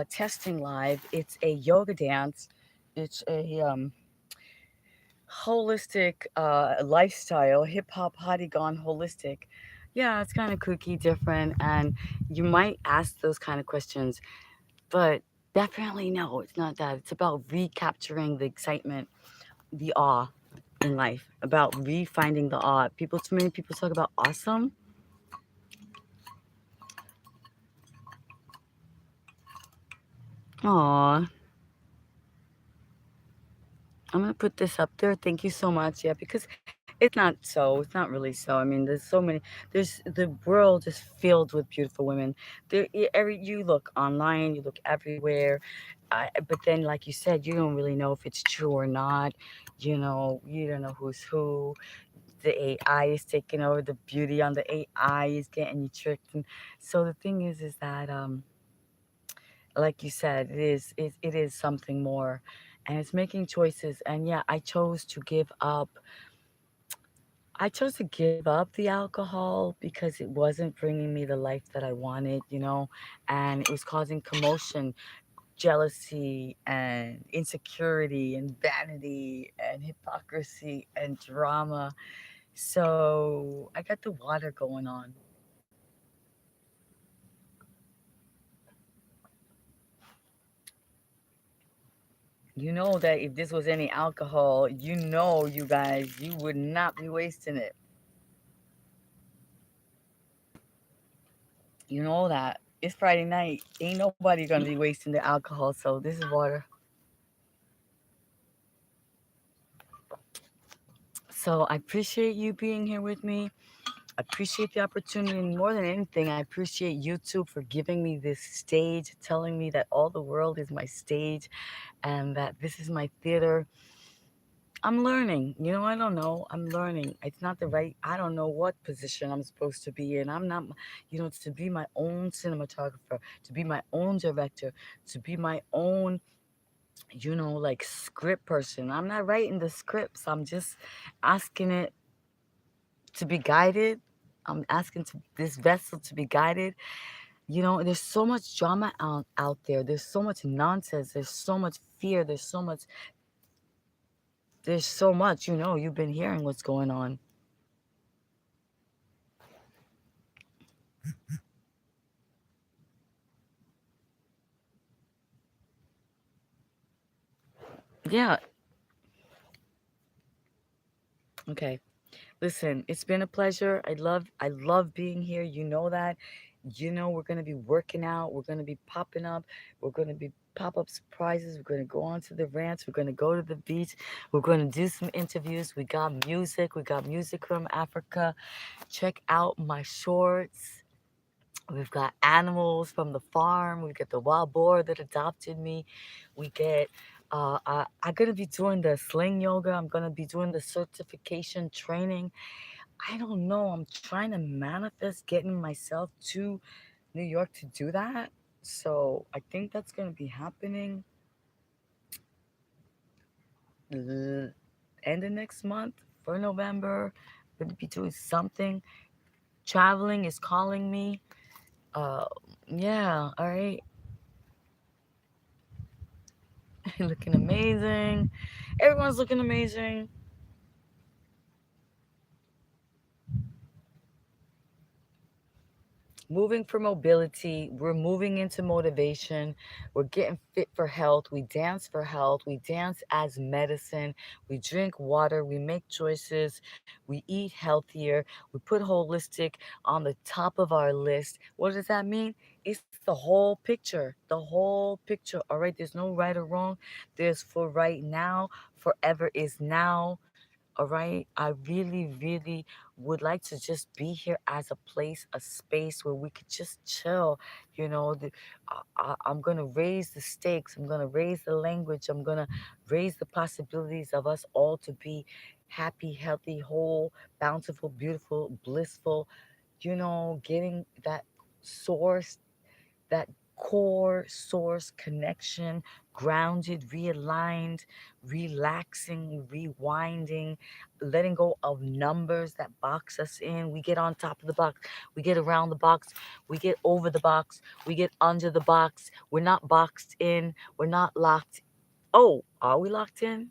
testing live. It's a yoga dance. It's a holistic lifestyle, hip hop, hottie gone holistic. Yeah, it's kind of kooky, different, and you might ask those kind of questions, but definitely no, it's not that. It's about recapturing the excitement, the awe in life, about refinding the awe. People, too many people talk about awesome. Aw, I'm gonna put this up there. Thank you so much. Yeah, because It's not so. It's not really so. I mean, there's so many. There's the world is filled with beautiful women. Every you look online, you look everywhere, but then, like you said, you don't really know if it's true or not. You don't know who's who. The AI is taking over. The beauty on the AI is getting you tricked. And so the thing is that like you said, it is something more, and it's making choices. And yeah, I chose to give up. I chose to give up the alcohol because it wasn't bringing me the life that I wanted, and it was causing commotion, jealousy, and insecurity, and vanity, and hypocrisy, and drama. So I got the water going on. You know that if this was any alcohol, you guys, you would not be wasting it. You know that. It's Friday night. Ain't nobody gonna be wasting the alcohol, so this is water. So I appreciate you being here with me. I appreciate the opportunity. And more than anything, I appreciate YouTube for giving me this stage, telling me that all the world is my stage and that this is my theater. I'm learning. I don't know. I'm learning. It's not the right, I don't know what position I'm supposed to be in. I'm not, to be my own cinematographer, to be my own director, to be my own, like script person. I'm not writing the scripts. I'm just asking it to be guided. I'm asking this vessel to be guided. There's so much drama out there. There's so much nonsense. There's so much fear. There's so much, you've been hearing what's going on. Yeah. Okay. Listen, it's been a pleasure. I love being here. You know that. We're gonna be working out. We're gonna be popping up. We're gonna be pop-up surprises. We're gonna go on to the ranch. We're gonna go to the beach. We're gonna do some interviews. We got music. We got music from Africa. Check out my shorts. We've got animals from the farm. We get the wild boar that adopted me. We get. I'm gonna be doing the sling yoga. I'm gonna be doing the certification training. I don't know. I'm trying to manifest getting myself to New York to do that. So I think that's gonna be happening the end of next month for November. Gonna be doing something. Traveling is calling me. Uh, yeah. All right. Looking amazing. Everyone's looking amazing. Moving for mobility, we're moving into motivation, we're getting fit for health, we dance for health, we dance as medicine, we drink water, we make choices, we eat healthier, we put holistic on the top of our list. What does that mean? It's the whole picture, the whole picture. All right, there's no right or wrong. There's for right now, forever is now. All right. I really, really would like to just be here as a place, a space where we could just chill. I'm going to raise the stakes. I'm going to raise the language. I'm going to raise the possibilities of us all to be happy, healthy, whole, bountiful, beautiful, blissful, getting that source, that core source connection, grounded, realigned, relaxing, rewinding, letting go of numbers that box us in. We get on top of the box, we get around the box, we get over the box, we get under the box. We're not boxed in, we're not locked. Oh, are we locked in?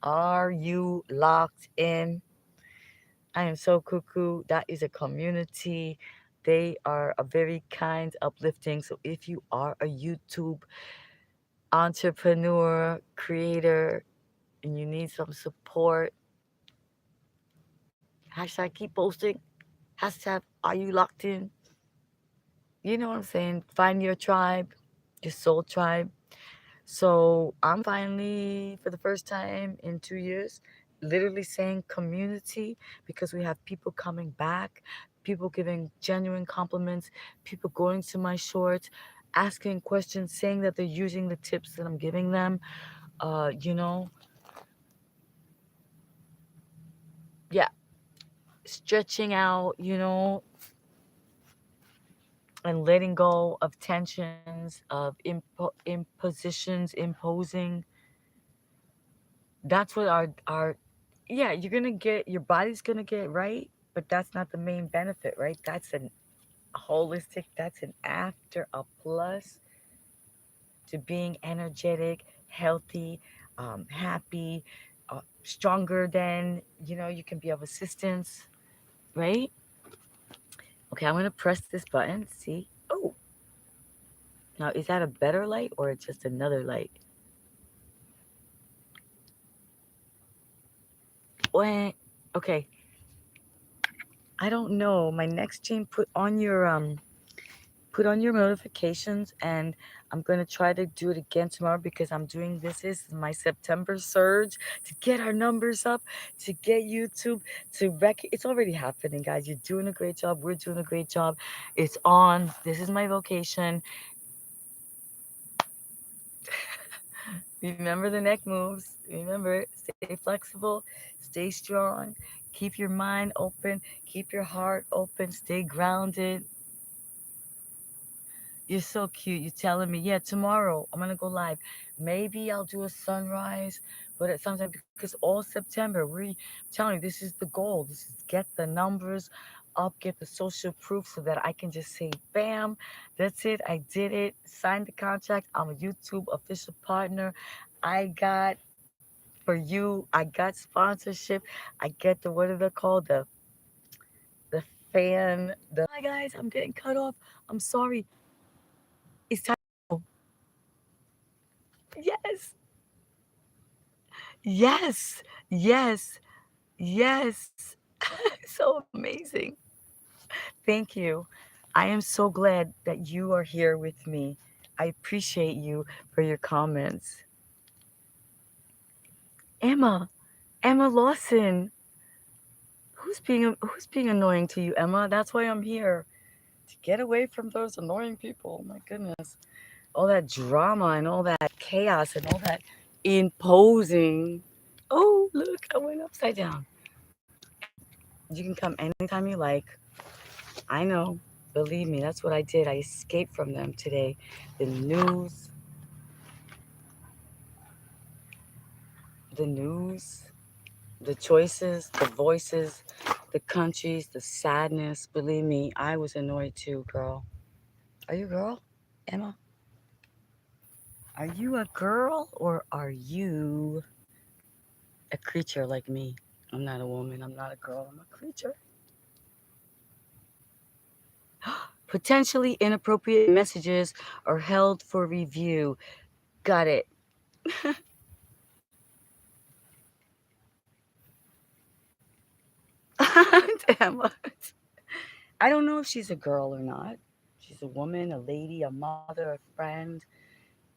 Are you locked in? I am so cuckoo. That is a community. They are a very kind, uplifting. So if you are a YouTube entrepreneur, creator, and you need some support, hashtag keep posting. Hashtag are you locked in? You know what I'm saying? Find your tribe, your soul tribe. So I'm finally, for the first time in 2 years, literally saying community because we have people coming back, people giving genuine compliments, people going to my shorts, asking questions, saying that they're using the tips that I'm giving them. You know, yeah, stretching out, and letting go of tensions, of impositions, imposing. That's what our yeah, you're gonna get your body's gonna get right, but that's not the main benefit, right? That's an holistic, that's an after, a plus to being energetic, healthy, happy, stronger than, you can be of assistance, right? Okay, I'm gonna press this button. See? Oh, now is that a better light or just another light? What? Okay, I don't know. My next chain, put on your notifications, and I'm going to try to do it again tomorrow because I'm doing this is my September surge to get our numbers up, to get YouTube to it's already happening, guys. You're doing a great job. We're doing a great job. It's on. This is my vocation. Remember the neck moves. Remember, stay flexible, stay strong, keep your mind open, keep your heart open, stay grounded. You're so cute. You're telling me, yeah, tomorrow I'm gonna go live. Maybe I'll do a sunrise, but at some time because all September, we're telling you this is the goal. This is get the numbers up, get the social proof so that I can just say, bam, that's it. I did it. Signed the contract. I'm a YouTube official partner. I got for you. I got sponsorship. I get the what are they called? The fan. The hi guys, I'm getting cut off. I'm sorry. It's time. Yes, yes, yes, yes. So amazing. Thank you. I am so glad that you are here with me. I appreciate you for your comments. Emma, Emma Lawson. Who's being annoying to you, Emma? That's why I'm here. To get away from those annoying people. My goodness. All that drama and all that chaos and all that imposing. Oh, look, I went upside down. You can come anytime you like. I know. Believe me, that's what I did. I escaped from them today. The news, the news, the choices, the voices, the countries, the sadness. Believe me, I was annoyed too, girl. Are you a girl, Emma? Are you a girl or are you a creature like me? I'm not a woman. I'm not a girl. I'm a creature. Potentially inappropriate messages are held for review. Got it. Damn. I don't know if she's a girl or not. She's a woman, a lady, a mother, a friend.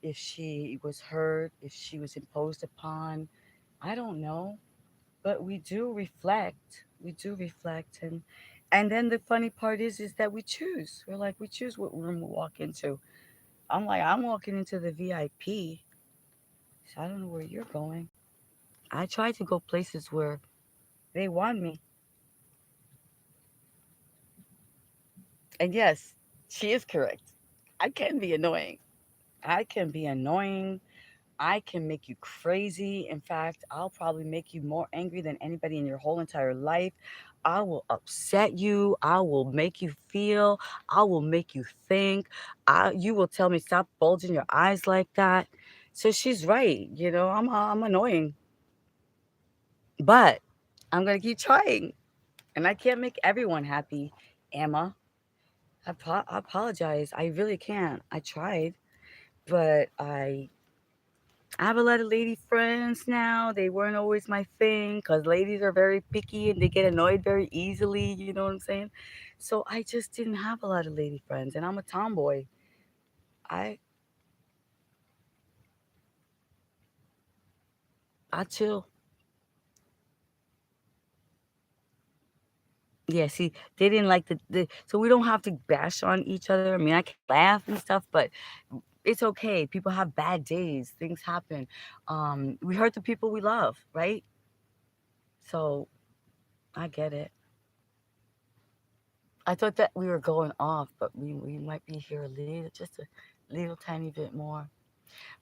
If she was hurt, if she was imposed upon, I don't know. But we do reflect. We do reflect, and then the funny part is that we choose. We're like we choose what room we walk into. I'm like I'm walking into the VIP, so I don't know where you're going. I try to go places where they want me. And yes, she is correct. I can be annoying. I can be annoying. I can make you crazy. In fact, I'll probably make you more angry than anybody in your whole entire life. I will upset you. I will make you feel. I will make you think. You will tell me stop bulging your eyes like that. So she's right. I'm annoying, but I'm gonna keep trying, and I can't make everyone happy. Emma, I apologize. I really can't. I tried, but I have a lot of lady friends now. They weren't always my thing because ladies are very picky and they get annoyed very easily. You know what I'm saying? So I just didn't have a lot of lady friends, and I'm a tomboy. I I chill. Yeah, see, they didn't like so we don't have to bash on each other. I mean, I can laugh and stuff, but it's okay. People have bad days. Things happen. We hurt the people we love, right? So I get it. I thought that we were going off, but we might be here a little, just a little tiny bit more.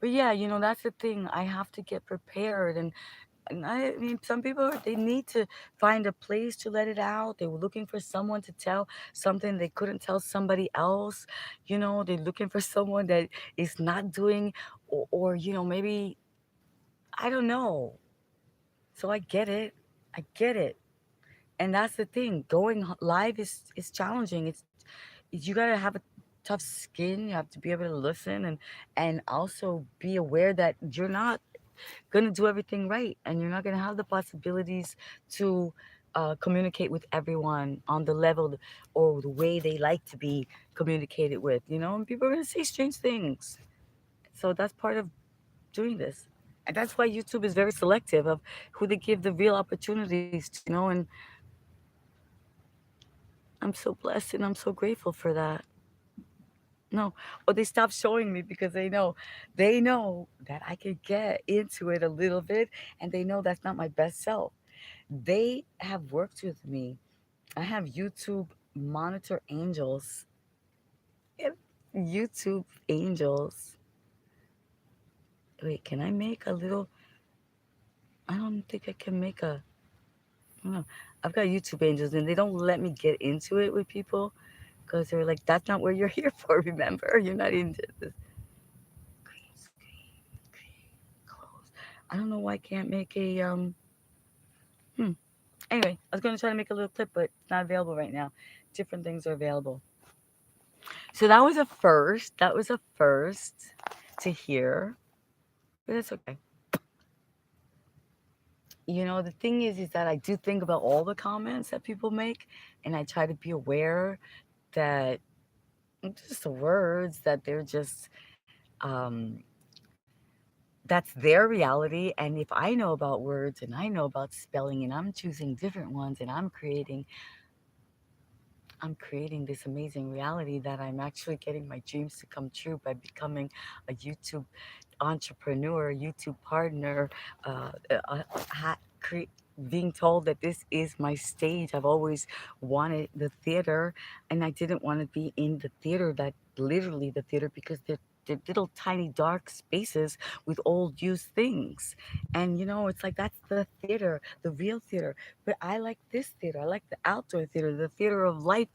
But yeah, that's the thing. I have to get prepared, and I mean, some people they need to find a place to let it out. They were looking for someone to tell something they couldn't tell somebody else. They're looking for someone that is not doing, or maybe I don't know. So I get it. I get it. And that's the thing. Going live is challenging. You gotta have a tough skin. You have to be able to listen and also be aware that you're not gonna do everything right, and you're not gonna have the possibilities to communicate with everyone on the level or the way they like to be communicated with. And people are gonna say strange things. So that's part of doing this. And that's why YouTube is very selective of who they give the real opportunities to. And I'm so blessed and I'm so grateful for that. No, or they stop showing me because they know that I could get into it a little bit, and they know that's not my best self. They have worked with me. I have YouTube monitor angels. Yep, YouTube angels. Wait, can I make a little? I don't think I can make a. I don't know. I've got YouTube angels, and they don't let me get into it with people because they're like, "That's not what you're here for. Remember, you're not into this." Green screen, close. I don't know why I can't make a. Hmm. Anyway, I was going to try to make a little clip, but it's not available right now. Different things are available. So that was a first. That was a first to hear, but it's okay. The thing is that I do think about all the comments that people make, and I try to be aware that just the words that they're just that's their reality. And if I know about words and I know about spelling and I'm choosing different ones and I'm creating this amazing reality that I'm actually getting my dreams to come true by becoming a YouTube entrepreneur, YouTube partner, ha- cre- being told that this is my stage. I've always wanted the theater, and I didn't want to be in the theater, that literally the theater, because they're little tiny dark spaces with old used things. And it's like that's the theater, the real theater. But I like this theater. I like the outdoor theater, the theater of life.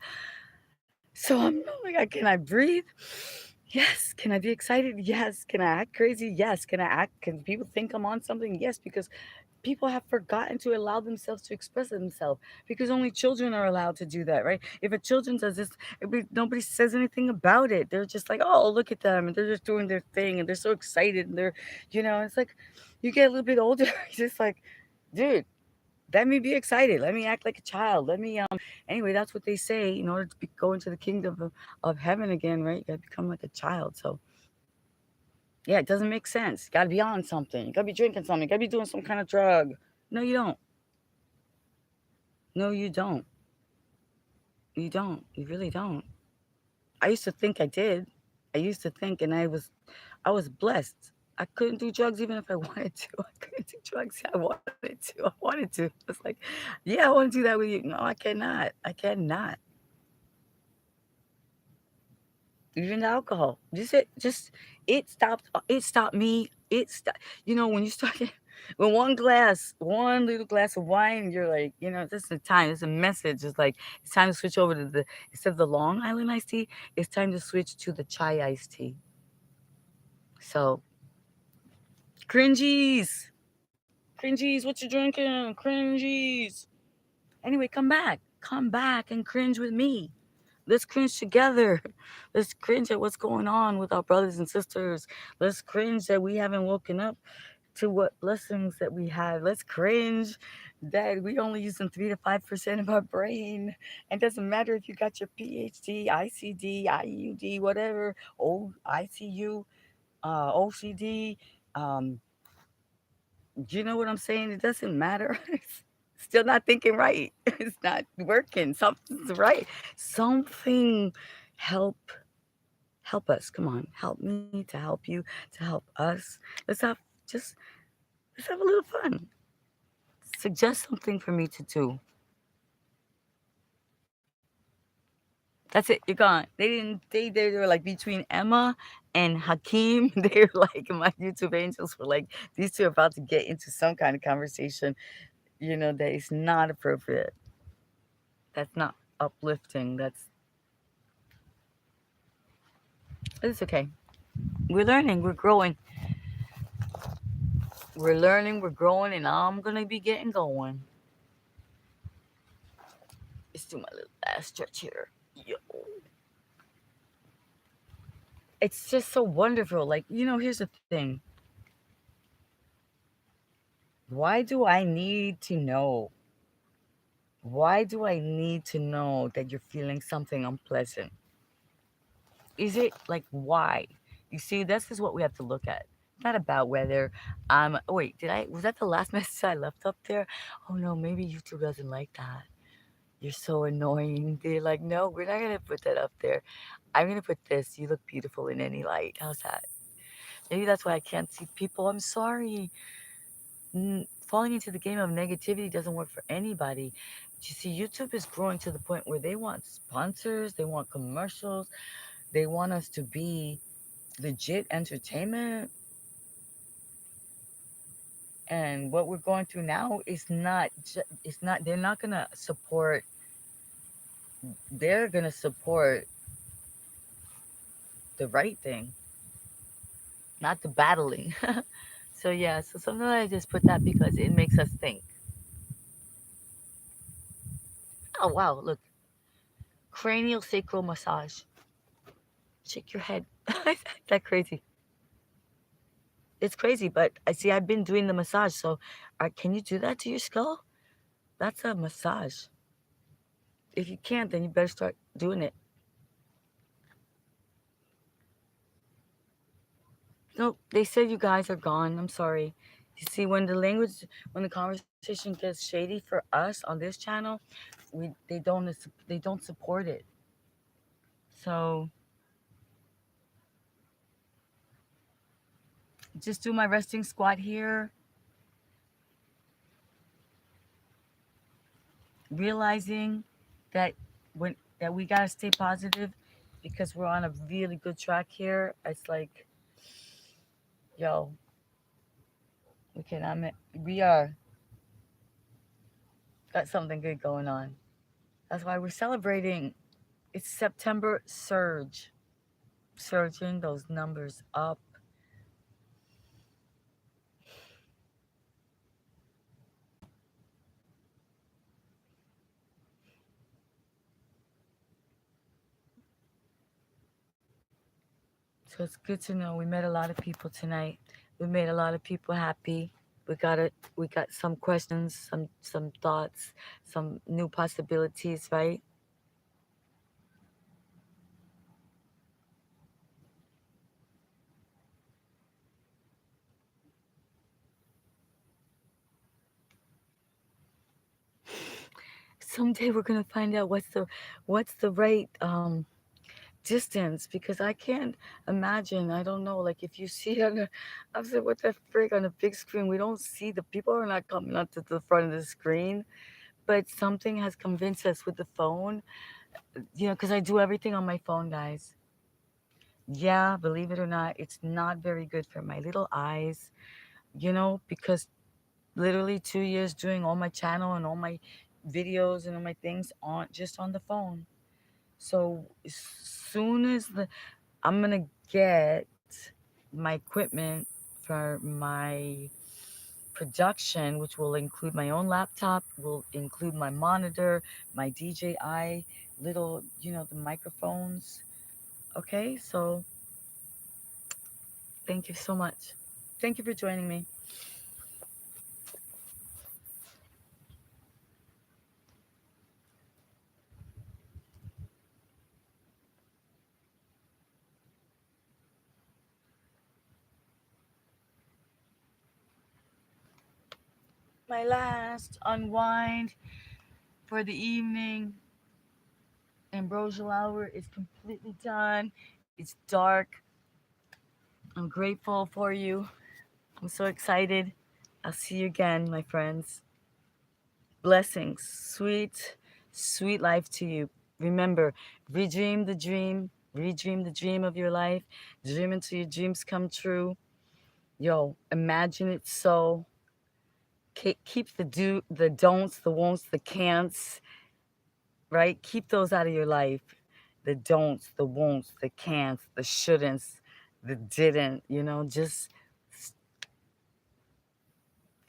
So I'm like, can I breathe? Yes. Can I be excited? Yes. Can I act crazy? Yes. Can people think I'm on something? Yes, because people have forgotten to allow themselves to express themselves, because only children are allowed to do that, right? If a children does this, nobody says anything about it. They're just like, oh, look at them. And they're just doing their thing and they're so excited. And it's like you get a little bit older. It's just like, dude, let me be excited. Let me act like a child. Let me anyway, that's what they say. In order to go into the kingdom of heaven again, right? You gotta become like a child. So yeah, it doesn't make sense. You gotta be on something. You gotta be drinking something. You gotta be doing some kind of drug. No, you don't. No, you don't. You don't. You really don't. I used to think I did. I used to think, and I was blessed. I couldn't do drugs even if I wanted to. I couldn't do drugs. I wanted to. I wanted to. It's like, yeah, I want to do that with you. No, I cannot. I cannot. Even the alcohol. It stopped me. When you start when one little glass of wine, you're like, this is the time. This is a message. It's like it's time to switch over to the instead of the Long Island iced tea, it's time to switch to the chai iced tea. So cringies. Cringies, what you drinking? Cringies. Anyway, come back. Come back and cringe with me. Let's cringe together. Let's cringe at what's going on with our brothers and sisters. Let's cringe that we haven't woken up to what blessings that we have. Let's cringe that we only using 3 to 5% of our brain. It doesn't matter if you got your PhD, ICD, IUD, whatever, ICU, OCD. Um, do you know what I'm saying? It doesn't matter. Still not thinking right. It's not working. Something's right. Something help help us. Come on, help me to help you, to help us. Just let's have a little fun. Suggest something for me to do. That's it. You're gone. They didn't. They were like between Emma and Hakeem. They're like my YouTube angels were like these two are about to get into some kind of conversation. That is not appropriate. That's not uplifting. It's okay. We're learning. We're growing. We're learning. We're growing, and I'm gonna be getting going. Let's do my little last stretch here. Yo. It's just so wonderful. Like here's the thing. Why do I need to know? Why do I need to know that you're feeling something unpleasant? Is it like why? You see, this is what we have to look at. Not about whether wait, was that the last message I left up there? Oh no, maybe YouTube doesn't like that. You're so annoying. They're like, no, we're not gonna put that up there. I'm gonna put this. You look beautiful in any light. How's that? Maybe that's why I can't see people. I'm sorry. Falling into the game of negativity doesn't work for anybody. But you see, YouTube is growing to the point where they want sponsors, they want commercials, they want us to be legit entertainment. And what we're going through now is not, it's not, they're not going to support, they're going to support the right thing, not the battling. So, yeah, so sometimes I just put that because it makes us think. Oh, wow, look, cranial sacral massage. Shake your head. That crazy. It's crazy, but I see I've been doing the massage. So, can you do that to your skull? That's a massage. If you can't, then you better start doing it. No, they said you guys are gone. I'm sorry. You see, when the conversation gets shady for us on this channel, they don't support it. So just do my resting squat here, realizing that when that we gotta stay positive because we're on a really good track here. It's like, yo, we are got something good going on. That's why we're celebrating. It's September surge, surging those numbers up. So it's good to know we met a lot of people tonight. We made a lot of people happy. We got some questions, some thoughts, some new possibilities, right? Someday we're gonna find out what's the right distance because I can't imagine. I don't know. Like if you see it on I said, what the frig on a big screen? We don't see the people are not coming up to the front of the screen, but something has convinced us with the phone. Because I do everything on my phone, guys. Yeah, believe it or not, it's not very good for my little eyes. Because literally 2 years doing all my channel and all my videos and all my things on the phone. So as soon as I'm gonna get my equipment for my production, which will include my own laptop, will include my monitor, my DJI little, the microphones. Okay, so thank you so much. Thank you for joining me. my last unwind for the evening. Ambrosial hour is completely done. It's dark. I'm grateful for you. I'm so excited. I'll see you again, my friends. Blessings. Sweet, sweet life to you. Remember, redream the dream. Redream the dream of your life. Dream until your dreams come true. Yo, imagine it so. Keep the don'ts, the won'ts, the can'ts, right? Keep those out of your life. The don'ts, the won'ts, the can'ts, the shouldn'ts, the didn't. Just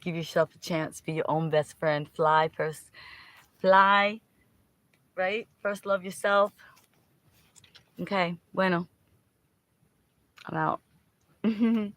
give yourself a chance. Be your own best friend. Fly first. Fly, right? First love yourself. Okay, bueno. I'm out.